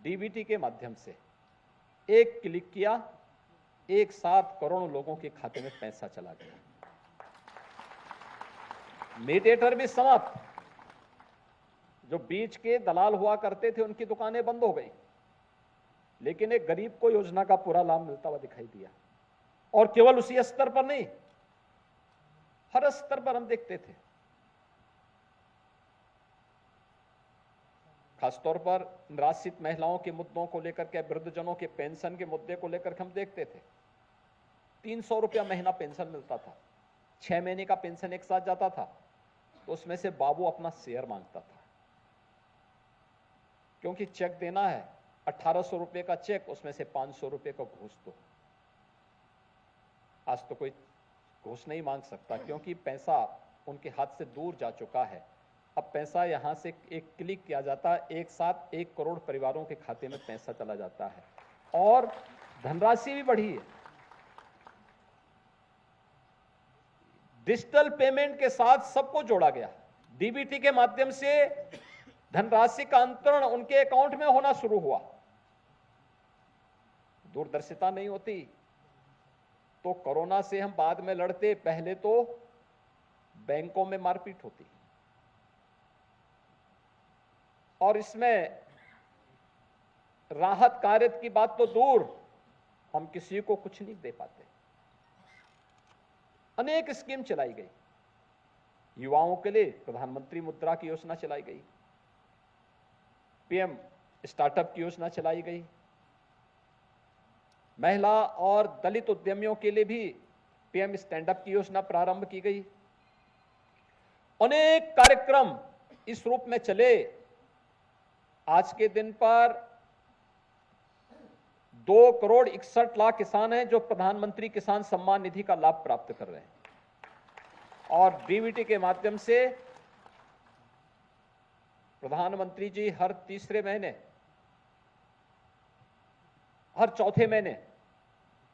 डीबीटी के माध्यम से एक क्लिक किया, एक साथ करोड़ों लोगों के खाते में पैसा चला गया। मीडिएटर भी समाप्त, जो बीच के दलाल हुआ करते थे उनकी दुकानें बंद हो गई, लेकिन एक गरीब को योजना का पूरा लाभ मिलता हुआ दिखाई दिया। और केवल उसी स्तर पर नहीं, हर स्तर पर हम देखते थे। खासतौर पर निराश्रित महिलाओं के मुद्दों को लेकर के, वृद्धजनों के पेंशन के मुद्दे को लेकर के हम देखते थे 300 रुपया महीना पेंशन मिलता था, 6 महीने का पेंशन एक साथ जाता था, तो उसमें से बाबू अपना शेयर मांगता था, क्योंकि चेक देना है 1800 रुपये का चेक, उसमें से 500 रुपये का घूस दो। आज तो कोई घूस नहीं मांग सकता, क्योंकि पैसा उनके हाथ से दूर जा चुका है। अब पैसा यहां से एक क्लिक किया जाता है, एक साथ 1 करोड़ परिवारों के खाते में पैसा चला जाता है और धनराशि भी बढ़ी है। डिजिटल पेमेंट के साथ सबको जोड़ा गया। डीबीटी के माध्यम से धनराशि का अंतरण उनके अकाउंट में होना शुरू हुआ। दूरदर्शिता नहीं होती तो कोरोना से हम बाद में लड़ते, पहले तो बैंकों में मारपीट होती। और इसमें राहत कार्य की बात तो दूर, हम किसी को कुछ नहीं दे पाते। अनेक स्कीम चलाई गई। युवाओं के लिए प्रधानमंत्री मुद्रा की योजना चलाई गई, पीएम स्टार्टअप की योजना चलाई गई, महिला और दलित उद्यमियों के लिए भी पीएम स्टैंडअप की योजना प्रारंभ की गई। अनेक कार्यक्रम इस रूप में चले। आज के दिन पर 2,61,00,000 किसान हैं जो प्रधानमंत्री किसान सम्मान निधि का लाभ प्राप्त कर रहे हैं, और डीबीटी के माध्यम से प्रधानमंत्री जी हर तीसरे महीने, हर चौथे महीने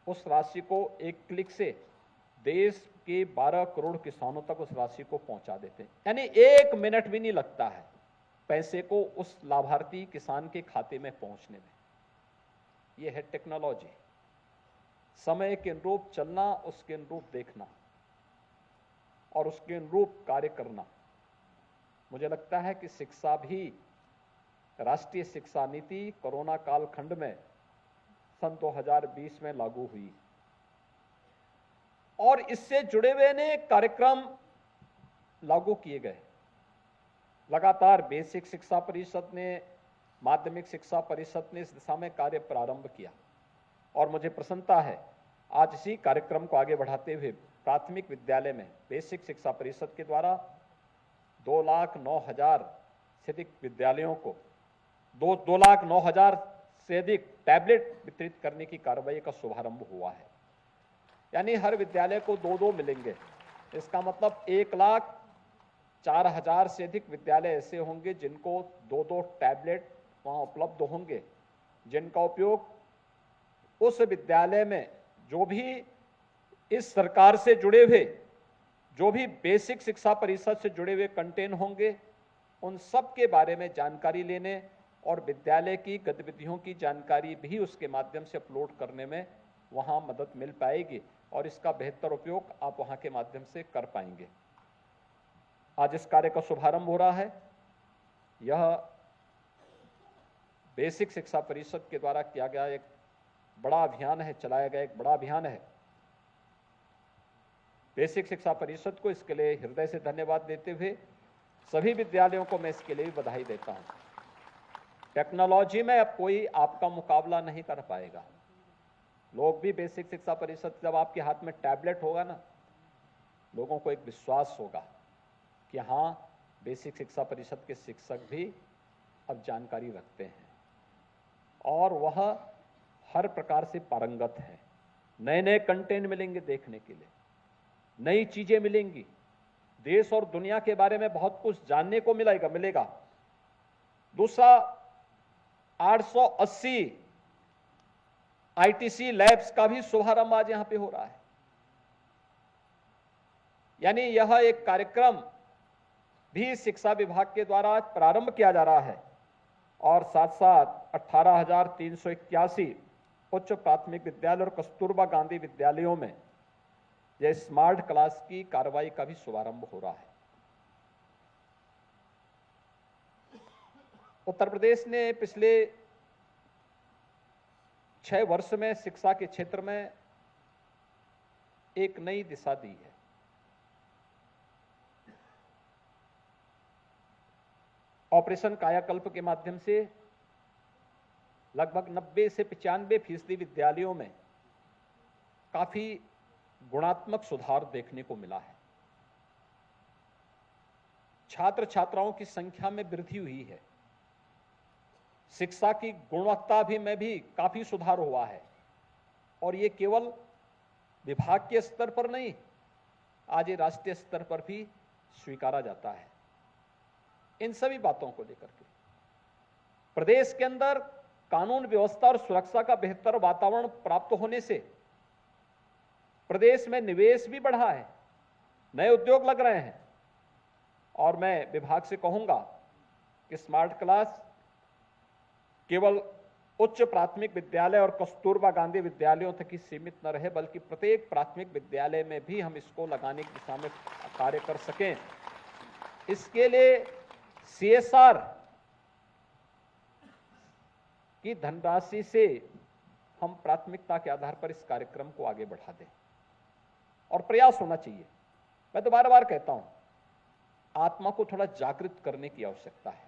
उस राशि को एक क्लिक से देश के 12 करोड़ किसानों तक उस राशि को पहुंचा देते हैं। यानी 1 मिनट भी नहीं लगता है पैसे को उस लाभार्थी किसान के खाते में पहुंचने में। यह है टेक्नोलॉजी। समय के अनुरूप चलना, उसके अनुरूप देखना और उसके अनुरूप कार्य करना। मुझे लगता है कि शिक्षा भी, राष्ट्रीय शिक्षा नीति कोरोना कालखंड में सन 2020 में लागू हुई और इससे जुड़े हुए अनेक कार्यक्रम लागू किए गए। लगातार बेसिक शिक्षा परिषद ने, माध्यमिक शिक्षा परिषद ने इस दिशा में कार्य प्रारंभ किया और मुझे प्रसन्नता है आज इसी कार्यक्रम को आगे बढ़ाते हुए प्राथमिक विद्यालय में बेसिक शिक्षा परिषद के द्वारा 2,09,000 से अधिक विद्यालयों को 2,09,000 से अधिक टैबलेट वितरित करने की कार्रवाई का शुभारंभ हुआ है। यानी हर विद्यालय को 2-2 मिलेंगे। इसका मतलब 1,04,000 से अधिक विद्यालय ऐसे होंगे जिनको 2-2 टैबलेट वहां उपलब्ध होंगे, जिनका उपयोग उस विद्यालय में जो भी इस सरकार से जुड़े हुए, जो भी बेसिक शिक्षा परिषद से जुड़े हुए कंटेंट होंगे, उन सब के बारे में जानकारी लेने और विद्यालय की गतिविधियों की जानकारी भी उसके माध्यम से अपलोड करने में वहां मदद मिल पाएगी और इसका बेहतर उपयोग आप वहां के माध्यम से कर पाएंगे। आज इस कार्य का शुभारंभ हो रहा है। यह बेसिक शिक्षा परिषद के द्वारा किया गया एक बड़ा अभियान है, चलाया गया एक बड़ा अभियान है। बेसिक शिक्षा परिषद को इसके लिए हृदय से धन्यवाद देते हुए सभी विद्यालयों को मैं इसके लिए भी बधाई देता हूं। टेक्नोलॉजी में अब कोई आपका मुकाबला नहीं कर पाएगा। लोग भी बेसिक शिक्षा परिषद, जब आपके हाथ में टैबलेट होगा ना, लोगों को एक विश्वास होगा कि हाँ, बेसिक शिक्षा परिषद के शिक्षक भी अब जानकारी रखते हैं और वह हर प्रकार से पारंगत है। नए नए कंटेंट मिलेंगे देखने के लिए, नई चीजें मिलेंगी, देश और दुनिया के बारे में बहुत कुछ जानने को मिलेगा। दूसरा, 880 आईटीसी लैब्स का भी शुभारंभ आज यहां पे हो रहा है। यानी यह एक कार्यक्रम भी शिक्षा विभाग के द्वारा प्रारंभ किया जा रहा है और साथ साथ 18,381 उच्च प्राथमिक विद्यालय और कस्तूरबा गांधी विद्यालयों में यह स्मार्ट क्लास की कार्रवाई का भी शुभारंभ हो रहा है। उत्तर प्रदेश ने पिछले 6 वर्ष में शिक्षा के क्षेत्र में एक नई दिशा दी है। ऑपरेशन कायाकल्प के माध्यम से लगभग 90 से 95% विद्यालयों में काफी गुणात्मक सुधार देखने को मिला है। छात्र छात्राओं की संख्या में वृद्धि हुई है, शिक्षा की गुणवत्ता में भी काफी सुधार हुआ है और ये केवल विभाग के स्तर पर नहीं, आज ये राष्ट्रीय स्तर पर भी स्वीकारा जाता है। इन सभी बातों को लेकर के प्रदेश के अंदर कानून व्यवस्था और सुरक्षा का बेहतर वातावरण प्राप्त होने से प्रदेश में निवेश भी बढ़ा है, नए उद्योग लग रहे हैं और मैं विभाग से कहूंगा कि स्मार्ट क्लास केवल उच्च प्राथमिक विद्यालय और कस्तूरबा गांधी विद्यालयों तक ही सीमित न रहे, बल्कि प्रत्येक प्राथमिक विद्यालय में भी हम इसको लगाने की दिशा में कार्य कर सकें। इसके लिए सीएसआर की धनराशि से हम प्राथमिकता के आधार पर इस कार्यक्रम को आगे बढ़ा दें और प्रयास होना चाहिए। मैं तो बार बार कहता हूं, आत्मा को थोड़ा जागृत करने की आवश्यकता है।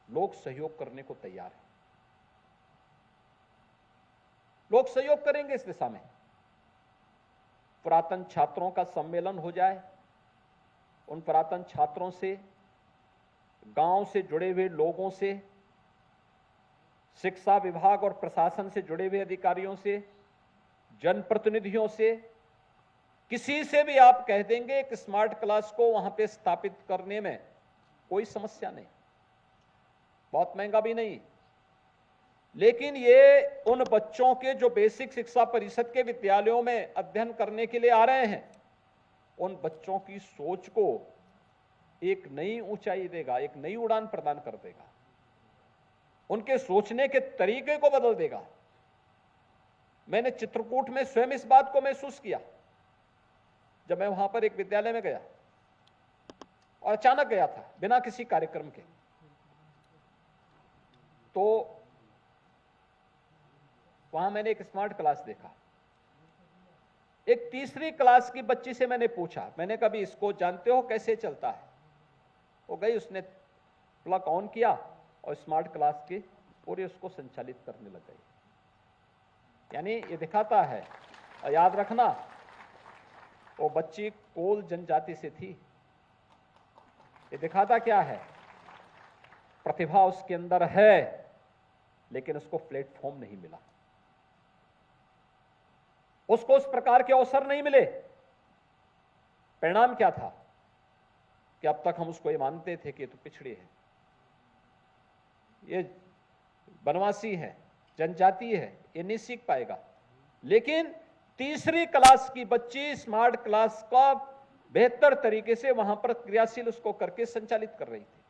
लोग सहयोग करने को तैयार हैं, लोग सहयोग करेंगे इस दिशा में। पुरातन छात्रों का सम्मेलन हो जाए, उन पुरातन छात्रों से, गांव से जुड़े हुए लोगों से, शिक्षा विभाग और प्रशासन से जुड़े हुए अधिकारियों से, जनप्रतिनिधियों से, किसी से भी आप कह देंगे कि स्मार्ट क्लास को वहां पे स्थापित करने में कोई समस्या नहीं, बहुत महंगा भी नहीं। लेकिन ये उन बच्चों के जो बेसिक शिक्षा परिषद के विद्यालयों में अध्ययन करने के लिए आ रहे हैं, उन बच्चों की सोच को एक नई ऊंचाई देगा, एक नई उड़ान प्रदान कर देगा, उनके सोचने के तरीके को बदल देगा। मैंने चित्रकूट में स्वयं इस बात को महसूस किया जब मैं वहां पर एक विद्यालय में गया और अचानक गया था बिना किसी कार्यक्रम के। तो वहां मैंने एक स्मार्ट क्लास देखा। एक तीसरी क्लास की बच्ची से मैंने पूछा, मैंने कभी इसको जानते हो कैसे चलता है? वो गई, उसने प्लग ऑन किया और स्मार्ट क्लास की पूरी उसको संचालित करने लग गई। यानी ये दिखाता है, और याद रखना वो बच्ची कोल जनजाति से थी। ये दिखाता क्या है? प्रतिभा उसके अंदर है, लेकिन उसको प्लेटफॉर्म नहीं मिला, उसको उस प्रकार के अवसर नहीं मिले। परिणाम क्या था कि अब तक हम उसको ये मानते थे कि ये तो पिछड़े है, ये बनवासी है, जनजाति है, ये नहीं सीख पाएगा। लेकिन तीसरी क्लास की बच्ची स्मार्ट क्लास का बेहतर तरीके से वहां पर क्रियाशील उसको करके संचालित कर रही थी।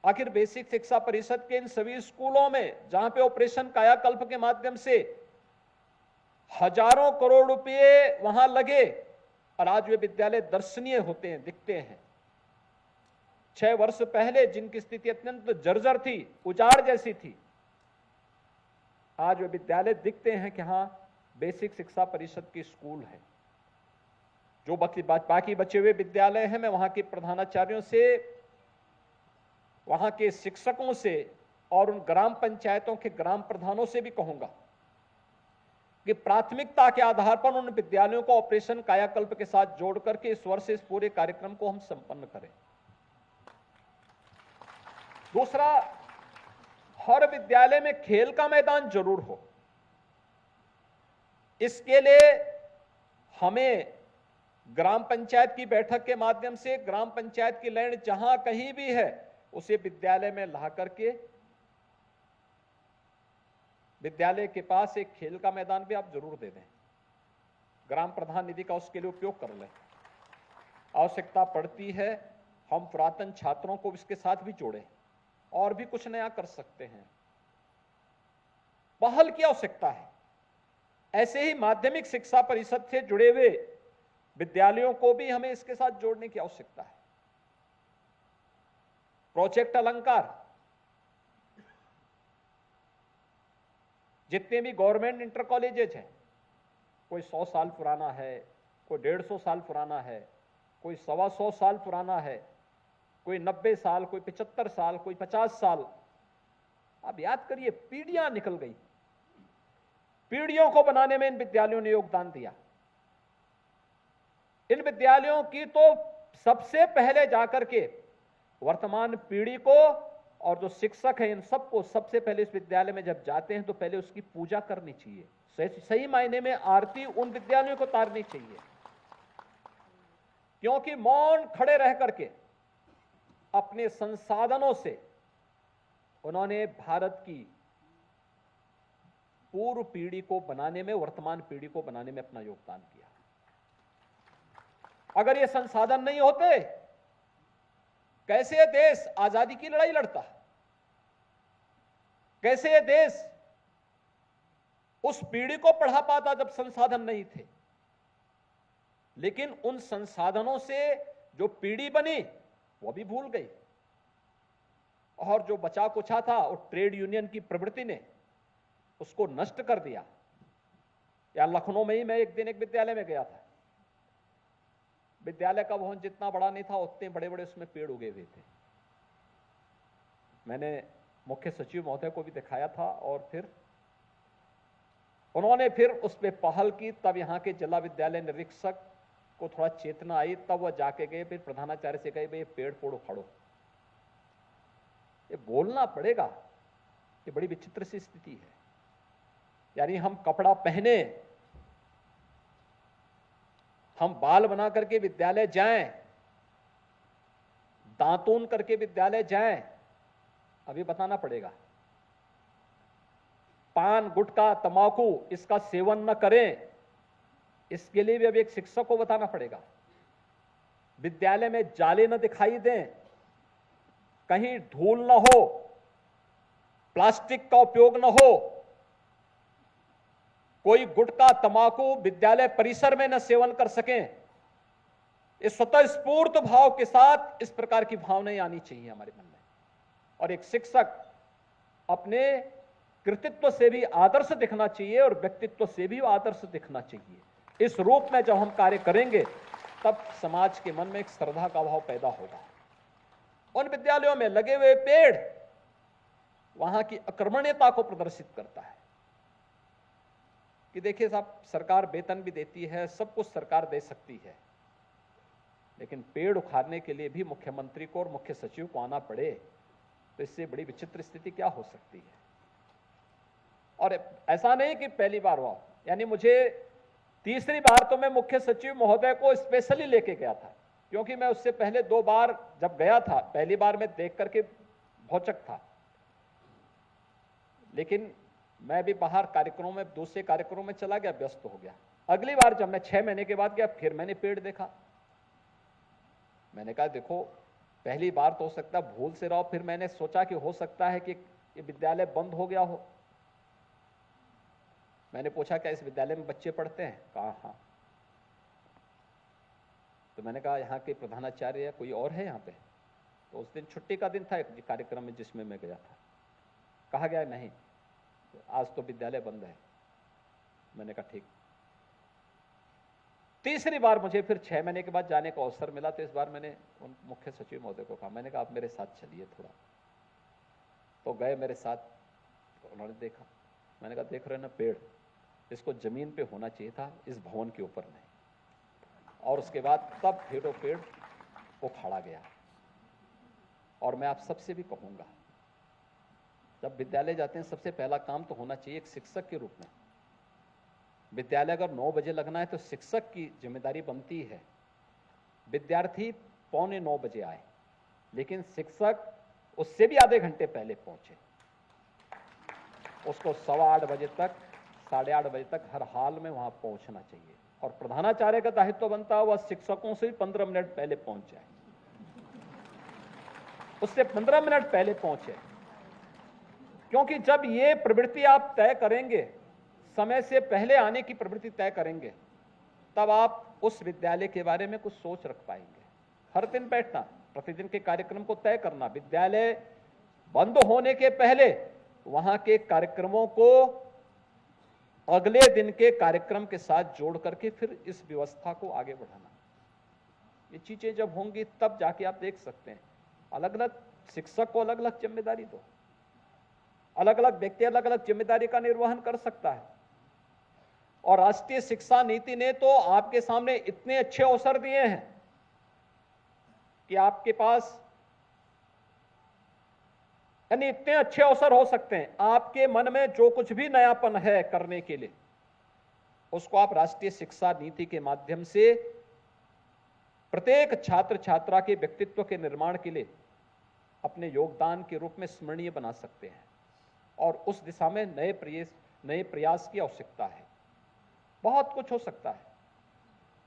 आखिर बेसिक शिक्षा परिषद के इन सभी स्कूलों में जहां पे ऑपरेशन कायाकल्प के माध्यम से हजारों करोड़ रुपए वहां लगे और आज वे विद्यालय दर्शनीय होते हैं, दिखते हैं। 6 वर्ष पहले जिनकी स्थिति अत्यंत जर्जर थी, उजाड़ जैसी थी, आज वे विद्यालय दिखते हैं कि हां बेसिक शिक्षा परिषद की स्कूल है। जो बाकी बचे हुए विद्यालय हैं, मैं वहां के प्रधानाचार्यों से, वहां के शिक्षकों से और उन ग्राम पंचायतों के ग्राम प्रधानों से भी कहूंगा कि प्राथमिकता के आधार पर उन विद्यालयों को ऑपरेशन कायाकल्प के साथ जोड़ करके इस वर्ष इस पूरे कार्यक्रम को हम संपन्न करें। दूसरा, हर विद्यालय में खेल का मैदान जरूर हो। इसके लिए हमें ग्राम पंचायत की बैठक के माध्यम से ग्राम पंचायत की लैंड जहां कहीं भी है उसे विद्यालय में ला करके विद्यालय के पास एक खेल का मैदान भी आप जरूर दे दें। ग्राम प्रधान निधि का उसके लिए उपयोग कर लें। आवश्यकता पड़ती है हम पुरातन छात्रों को इसके साथ भी जोड़ें और भी कुछ नया कर सकते हैं। पहल की आवश्यकता है। ऐसे ही माध्यमिक शिक्षा परिषद से जुड़े हुए विद्यालयों को भी हमें इसके साथ जोड़ने की आवश्यकता है। प्रोजेक्ट अलंकार, जितने भी गवर्नमेंट इंटर कॉलेजेज हैं, कोई 100 साल पुराना है, कोई 150 साल पुराना है, कोई 125 साल पुराना है, कोई 90 साल, कोई 75 साल, कोई 50 साल। आप याद करिए, पीढ़ियां निकल गई। पीढ़ियों को बनाने में इन विद्यालयों ने योगदान दिया। इन विद्यालयों की तो सबसे पहले जाकर के वर्तमान पीढ़ी को और जो शिक्षक हैं इन सबको सबसे पहले इस विद्यालय में जब जाते हैं तो पहले उसकी पूजा करनी चाहिए। सही मायने में आरती उन विद्यालयों को उतारनी चाहिए, क्योंकि मौन खड़े रह करके अपने संसाधनों से उन्होंने भारत की पूर्व पीढ़ी को बनाने में, वर्तमान पीढ़ी को बनाने में अपना योगदान किया। अगर ये संसाधन नहीं होते, कैसे ये देश आजादी की लड़ाई लड़ता? कैसे ये देश उस पीढ़ी को पढ़ा पाता जब संसाधन नहीं थे? लेकिन उन संसाधनों से जो पीढ़ी बनी वो भी भूल गई, और जो बचा कुचा था वो ट्रेड यूनियन की प्रवृत्ति ने उसको नष्ट कर दिया। या लखनऊ में ही मैं एक दिन एक विद्यालय में गया था। विद्यालय का भवन जितना बड़ा नहीं था उतने बड़े बड़े उसमें पेड़ उगे हुए थे। मैंने मुख्य सचिव महोदय को भी दिखाया था और फिर उन्होंने फिर उस पर पहल की। तब यहाँ के जिला विद्यालय निरीक्षक को थोड़ा चेतना आई, तब वह जाके गए, फिर प्रधानाचार्य से कहे भाई ये पेड़ फोड़ उखाड़ो। ये बोलना पड़ेगा, ये बड़ी विचित्र सी स्थिति है। यानी हम कपड़ा पहने, हम बाल बना करके विद्यालय जाएं, दांतून करके विद्यालय जाएं, अभी बताना पड़ेगा। पान, गुटखा, तंबाकू इसका सेवन न करें, इसके लिए भी अब एक शिक्षक को बताना पड़ेगा। विद्यालय में जाले न दिखाई दें, कहीं धूल न हो, प्लास्टिक का उपयोग न हो, कोई गुटखा तंबाकू विद्यालय परिसर में न सेवन कर सकें। इस स्वतः स्फूर्त भाव के साथ इस प्रकार की भावनाएं आनी चाहिए हमारे मन में। और एक शिक्षक अपने कृतित्व से भी आदर्श दिखना चाहिए और व्यक्तित्व से भी आदर्श दिखना चाहिए। इस रूप में जब हम कार्य करेंगे तब समाज के मन में एक श्रद्धा का भाव पैदा होगा। उन विद्यालयों में लगे हुए पेड़ वहां की अकर्मण्यता को प्रदर्शित करता है कि देखिए साहब, सरकार वेतन भी देती है, सब कुछ सरकार दे सकती है, लेकिन पेड़ उखाड़ने के लिए भी मुख्यमंत्री को और मुख्य सचिव को आना पड़े तो इससे बड़ी विचित्र स्थिति क्या हो सकती है। और ऐसा नहीं कि पहली बार हुआ, यानी मुझे तीसरी बार तो मैं मुख्य सचिव महोदय को स्पेशली लेके गया था, क्योंकि मैं उससे पहले 2 बार जब गया था, पहली बार मैं देख करके भौचक था, लेकिन मैं भी बाहर कार्यक्रमों में, दूसरे कार्यक्रमों में चला गया, व्यस्त हो गया। अगली बार जब मैं 6 महीने के बाद गया, फिर मैंने पेड़ देखा। मैंने कहा देखो, पहली बार तो हो सकता भूल से रहो, फिर मैंने सोचा कि हो सकता है कि ये विद्यालय बंद हो गया हो। मैंने पूछा क्या इस विद्यालय में बच्चे पढ़ते हैं? कहा हाँ। तो मैंने कहा यहाँ के प्रधानाचार्य या कोई और है यहाँ पे? तो उस दिन छुट्टी का दिन था एक कार्यक्रम में जिसमें मैं गया था। कहा गया नहीं, आज तो विद्यालय बंद है। मैंने कहा ठीक। तीसरी बार मुझे फिर 6 महीने के बाद जाने का अवसर मिला, तो इस बार मैंने उन मुख्य सचिव महोदय को कहा, मैंने कहा आप मेरे साथ चलिए थोड़ा। तो गए मेरे साथ, तो उन्होंने देखा। मैंने कहा देख रहे हैं ना पेड़, इसको जमीन पे होना चाहिए था, इस भवन के ऊपर नहीं। और उसके बाद तब पेड़ों पेड़ उखाड़ा गया। और मैं आप सबसे भी कहूंगा, जब विद्यालय जाते हैं सबसे पहला काम तो होना चाहिए एक शिक्षक के रूप में, विद्यालय अगर 9 बजे लगना है तो शिक्षक की जिम्मेदारी बनती है विद्यार्थी 8:45 बजे आए, लेकिन शिक्षक उससे भी आधे घंटे पहले पहुंचे। उसको 7:15 बजे तक 8:30 बजे तक हर हाल में वहां पहुंचना चाहिए। और प्रधानाचार्य का दायित्व बनता है वह शिक्षकों से 15 मिनट पहले पहुंच जाए, उससे 15 मिनट पहले पहुंचे। क्योंकि जब ये प्रवृत्ति आप तय करेंगे, समय से पहले आने की प्रवृत्ति तय करेंगे, तब आप उस विद्यालय के बारे में कुछ सोच रख पाएंगे। हर दिन बैठना, प्रतिदिन के कार्यक्रम को तय करना, विद्यालय बंद होने के पहले वहां के कार्यक्रमों को अगले दिन के कार्यक्रम के साथ जोड़ करके फिर इस व्यवस्था को आगे बढ़ाना। ये चीजें जब होंगी तब जाके आप देख सकते हैं। अलग अलग शिक्षक को अलग अलग जिम्मेदारी दो, अलग अलग व्यक्ति अलग अलग जिम्मेदारी का निर्वहन कर सकता है। और राष्ट्रीय शिक्षा नीति ने तो आपके सामने इतने अच्छे अवसर दिए हैं कि आपके पास यानी इतने अच्छे अवसर हो सकते हैं, आपके मन में जो कुछ भी नयापन है करने के लिए, उसको आप राष्ट्रीय शिक्षा नीति के माध्यम से प्रत्येक छात्र छात्रा के व्यक्तित्व के निर्माण के लिए अपने योगदान के रूप में स्मरणीय बना सकते हैं। और उस दिशा में नए प्रयास की आवश्यकता है। बहुत कुछ हो सकता है।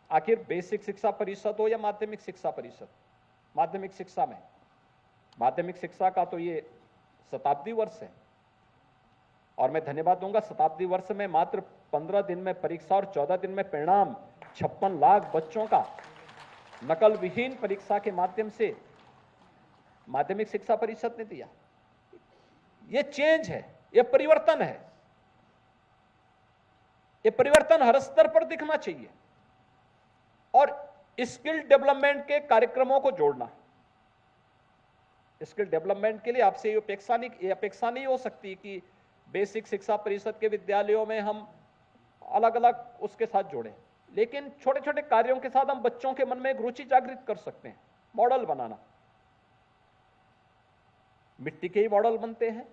आखिर बेसिक शिक्षा परिषद हो या माध्यमिक शिक्षा परिषद, माध्यमिक शिक्षा में, माध्यमिक शिक्षा का तो ये शताब्दी वर्ष है। और मैं धन्यवाद दूंगा, शताब्दी वर्ष में मात्र 15 दिन में परीक्षा और 14 दिन में परिणाम 56 लाख बच्चों का नकल विहीन परीक्षा के माध्यम से माध्यमिक शिक्षा परिषद ने दिया। ये चेंज है, ये परिवर्तन है। ये परिवर्तन हर स्तर पर दिखना चाहिए। और स्किल डेवलपमेंट के कार्यक्रमों को जोड़ना, स्किल डेवलपमेंट के लिए आपसे ये अपेक्षा नहीं हो सकती कि बेसिक शिक्षा परिषद के विद्यालयों में हम अलग अलग उसके साथ जोड़ें, लेकिन छोटे छोटे कार्यों के साथ हम बच्चों के मन में एक रुचि जागृत कर सकते हैं। मॉडल बनाना, मिट्टी के ही मॉडल बनते हैं,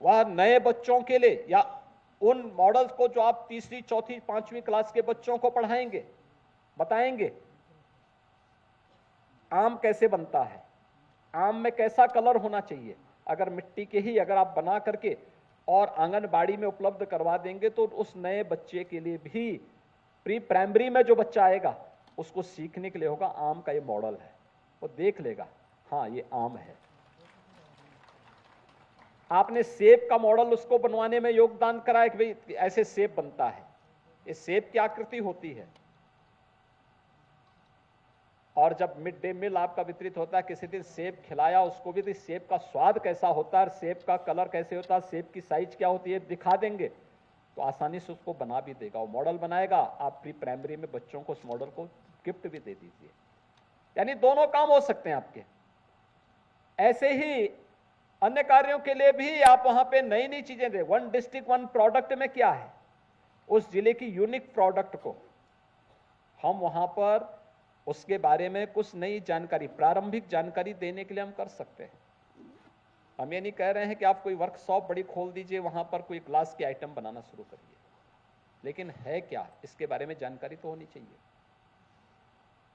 वह नए बच्चों के लिए या उन मॉडल्स को जो आप तीसरी चौथी पांचवी क्लास के बच्चों को पढ़ाएंगे, बताएंगे आम कैसे बनता है, आम में कैसा कलर होना चाहिए। अगर मिट्टी के ही अगर आप बना करके और आंगनबाड़ी में उपलब्ध करवा देंगे तो उस नए बच्चे के लिए भी, प्री प्राइमरी में जो बच्चा आएगा उसको सीखने के लिए होगा आम का ये मॉडल है, वो देख लेगा हाँ ये आम है। आपने सेब का मॉडल उसको बनवाने में योगदान करा है कि भाई ऐसे सेब बनता है, ये सेब की आकृति होती है। और जब मिड डे मील आपका वितरित होता है, किसी दिन सेब खिलाया उसको भी, तो सेब का स्वाद कैसा होता है, सेब का कलर कैसे होता है, सेब की साइज क्या होती है दिखा देंगे तो आसानी से उसको बना भी देगा, वो मॉडल बनाएगा। आप प्री प्राइमरी में बच्चों को उस मॉडल को गिफ्ट भी दे दीजिए। यानी दोनों काम हो सकते हैं आपके। ऐसे ही अन्य कार्यों के लिए भी आप वहां पे नई नई चीजें दें। 1 डिस्ट्रिक्ट 1 प्रोडक्ट में क्या है, उस जिले की यूनिक प्रोडक्ट को हम वहां पर उसके बारे में कुछ नई जानकारी, प्रारंभिक जानकारी देने के लिए हम कर सकते हैं। हम ये नहीं कह रहे हैं कि आप कोई वर्कशॉप बड़ी खोल दीजिए, वहां पर कोई क्लास के आइटम बनाना शुरू करिए, लेकिन है क्या इसके बारे में जानकारी तो होनी चाहिए।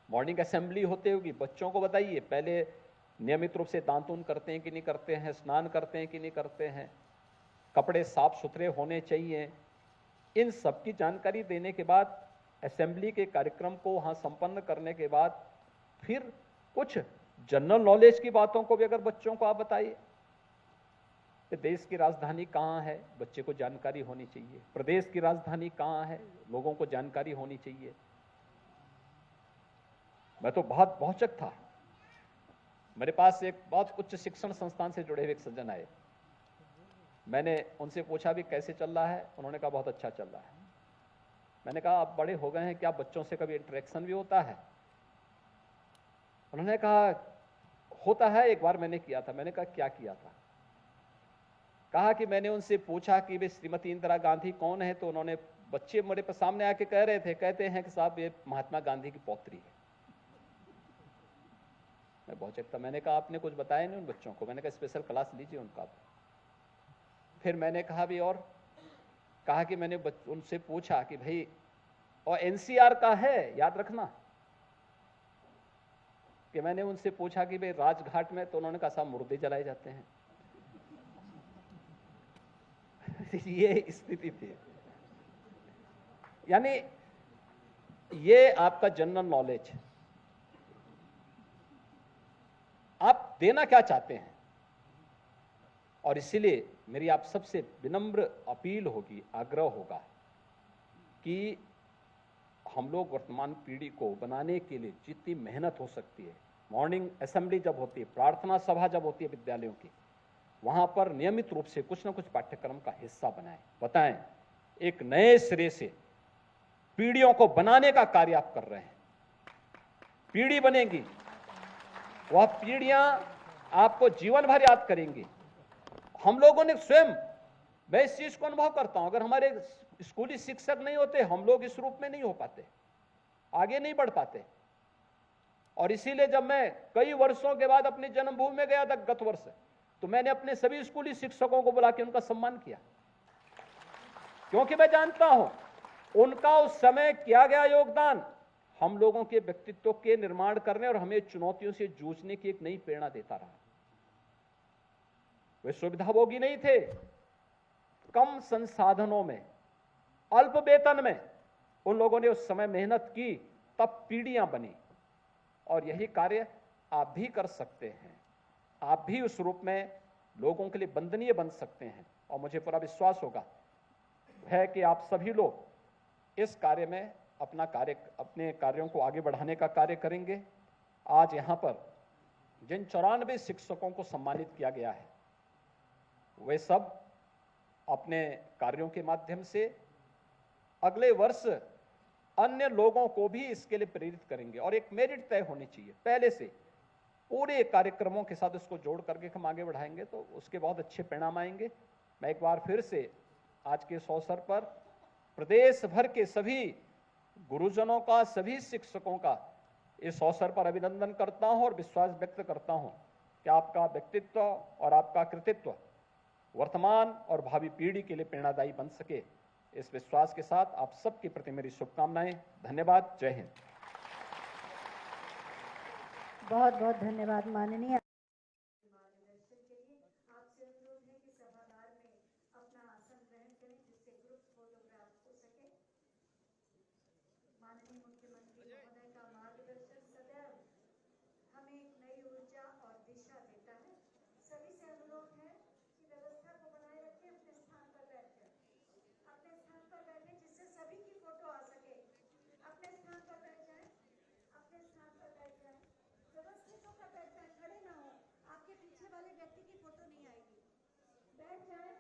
मॉर्निंग असेंबली होते होगी, बच्चों को बताइए पहले नियमित रूप से दांतून करते हैं कि नहीं करते हैं, स्नान करते हैं कि नहीं करते हैं, कपड़े साफ सुथरे होने चाहिए। इन सब की जानकारी देने के बाद असेंबली के कार्यक्रम को वहां संपन्न करने के बाद फिर कुछ जनरल नॉलेज की बातों को भी अगर बच्चों को आप बताइए, कि देश की राजधानी कहाँ है, बच्चे को जानकारी होनी चाहिए। प्रदेश की राजधानी कहाँ है, लोगों को जानकारी होनी चाहिए। मैं तो बहुत भौचक था। मेरे पास एक बहुत उच्च शिक्षण संस्थान से जुड़े हुए एक सज्जन आए, मैंने उनसे पूछा भी कैसे चल रहा है, उन्होंने कहा बहुत अच्छा चल रहा है। मैंने कहा आप बड़े हो गए हैं, क्या बच्चों से कभी इंटरेक्शन भी होता है? उन्होंने कहा होता है, एक बार मैंने किया था। मैंने कहा क्या किया था? कहा कि मैंने उनसे पूछा कि वे श्रीमती इंदिरा गांधी कौन है, तो उन्होंने, बच्चे मेरे पर सामने आके कह रहे थे, कहते हैं कि साहब ये महात्मा गांधी की पौत्री है। मैं बहुत चकता, मैंने कहा आपने कुछ बताया नहीं उन बच्चों को, मैंने कहा स्पेशल क्लास लीजिए उनका। फिर मैंने कहा भी, और कहा कि मैंने उनसे पूछा कि भाई, और एनसीआर का है, याद रखना, कि मैंने उनसे पूछा कि भाई राजघाट में, तो उन्होंने कहा साहब मुर्दे जलाए जाते हैं। ये स्थिति थी। यानी ये आपका जनरल नॉलेज, आप देना क्या चाहते हैं। और इसीलिए मेरी आप सबसे विनम्र अपील होगी, आग्रह होगा कि हम लोग वर्तमान पीढ़ी को बनाने के लिए जितनी मेहनत हो सकती है, मॉर्निंग असेंबली जब होती है, प्रार्थना सभा जब होती है विद्यालयों की, वहां पर नियमित रूप से कुछ ना कुछ पाठ्यक्रम का हिस्सा बनाएं, बताएं। एक नए सिरे से पीढ़ियों को बनाने का कार्य आप कर रहे हैं। पीढ़ी बनेगी, वह पीढ़ियां आपको जीवन भर याद करेंगी। हम लोगों ने स्वयं, मैं इस चीज को अनुभव करता हूं, अगर हमारे स्कूली शिक्षक नहीं होते, हम लोग इस रूप में नहीं हो पाते, आगे नहीं बढ़ पाते। और इसीलिए जब मैं कई वर्षों के बाद अपनी जन्मभूमि में गया था गत वर्ष, तो मैंने अपने सभी स्कूली शिक्षकों को बुला के उनका सम्मान किया, क्योंकि मैं जानता हूं उनका उस समय किया गया योगदान हम लोगों के व्यक्तित्व के निर्माण करने और हमें चुनौतियों से जूझने की एक नई प्रेरणा देता रहा। वे सुविधाभोगी नहीं थे, कम संसाधनों में, अल्प वेतन में उन लोगों ने उस समय मेहनत की, तब पीढ़ियां बनी। और यही कार्य आप भी कर सकते हैं। आप भी उस रूप में लोगों के लिए वंदनीय बन सकते हैं। और मुझे पूरा विश्वास होगा है कि आप सभी लोग इस कार्य में अपने कार्यों को आगे बढ़ाने का कार्य करेंगे। आज यहां पर जिन 94 शिक्षकों को सम्मानित किया गया है, वे सब अपने कार्यों के माध्यम से अगले वर्ष अन्य लोगों को भी इसके लिए प्रेरित करेंगे। और एक मेरिट तय होनी चाहिए पहले से, पूरे कार्यक्रमों के साथ इसको जोड़ करके हम आगे बढ़ाएंगे तो उसके बहुत अच्छे परिणाम आएंगे। मैं एक बार फिर से आज के इस अवसर पर प्रदेश भर के सभी गुरुजनों का, सभी शिक्षकों का इस अवसर पर अभिनंदन करता हूं और विश्वास व्यक्त करता हूं कि आपका व्यक्तित्व और आपका कृतित्व वर्तमान और भावी पीढ़ी के लिए प्रेरणादायी बन सके। इस विश्वास के साथ आप सबके प्रति मेरी शुभकामनाएं। धन्यवाद। जय हिंद। बहुत बहुत धन्यवाद माननीय। माननीय मुख्यमंत्री महोदय का मार्गदर्शन सदैव हमें एक नई ऊर्जा और दिशा देता है। सभी से अनुरोध है कि व्यवस्था को बनाए रखें, अपने स्थान पर बैठे, जिससे सभी की फोटो आ सके। अपने स्थान पर बैठ जाएं, व्यवस्थित होकर बैठ जाएं, खड़े ना हो, आपके पीछे वाले व्यक्ति की फोटो नहीं आएगी। बैठ जाएं।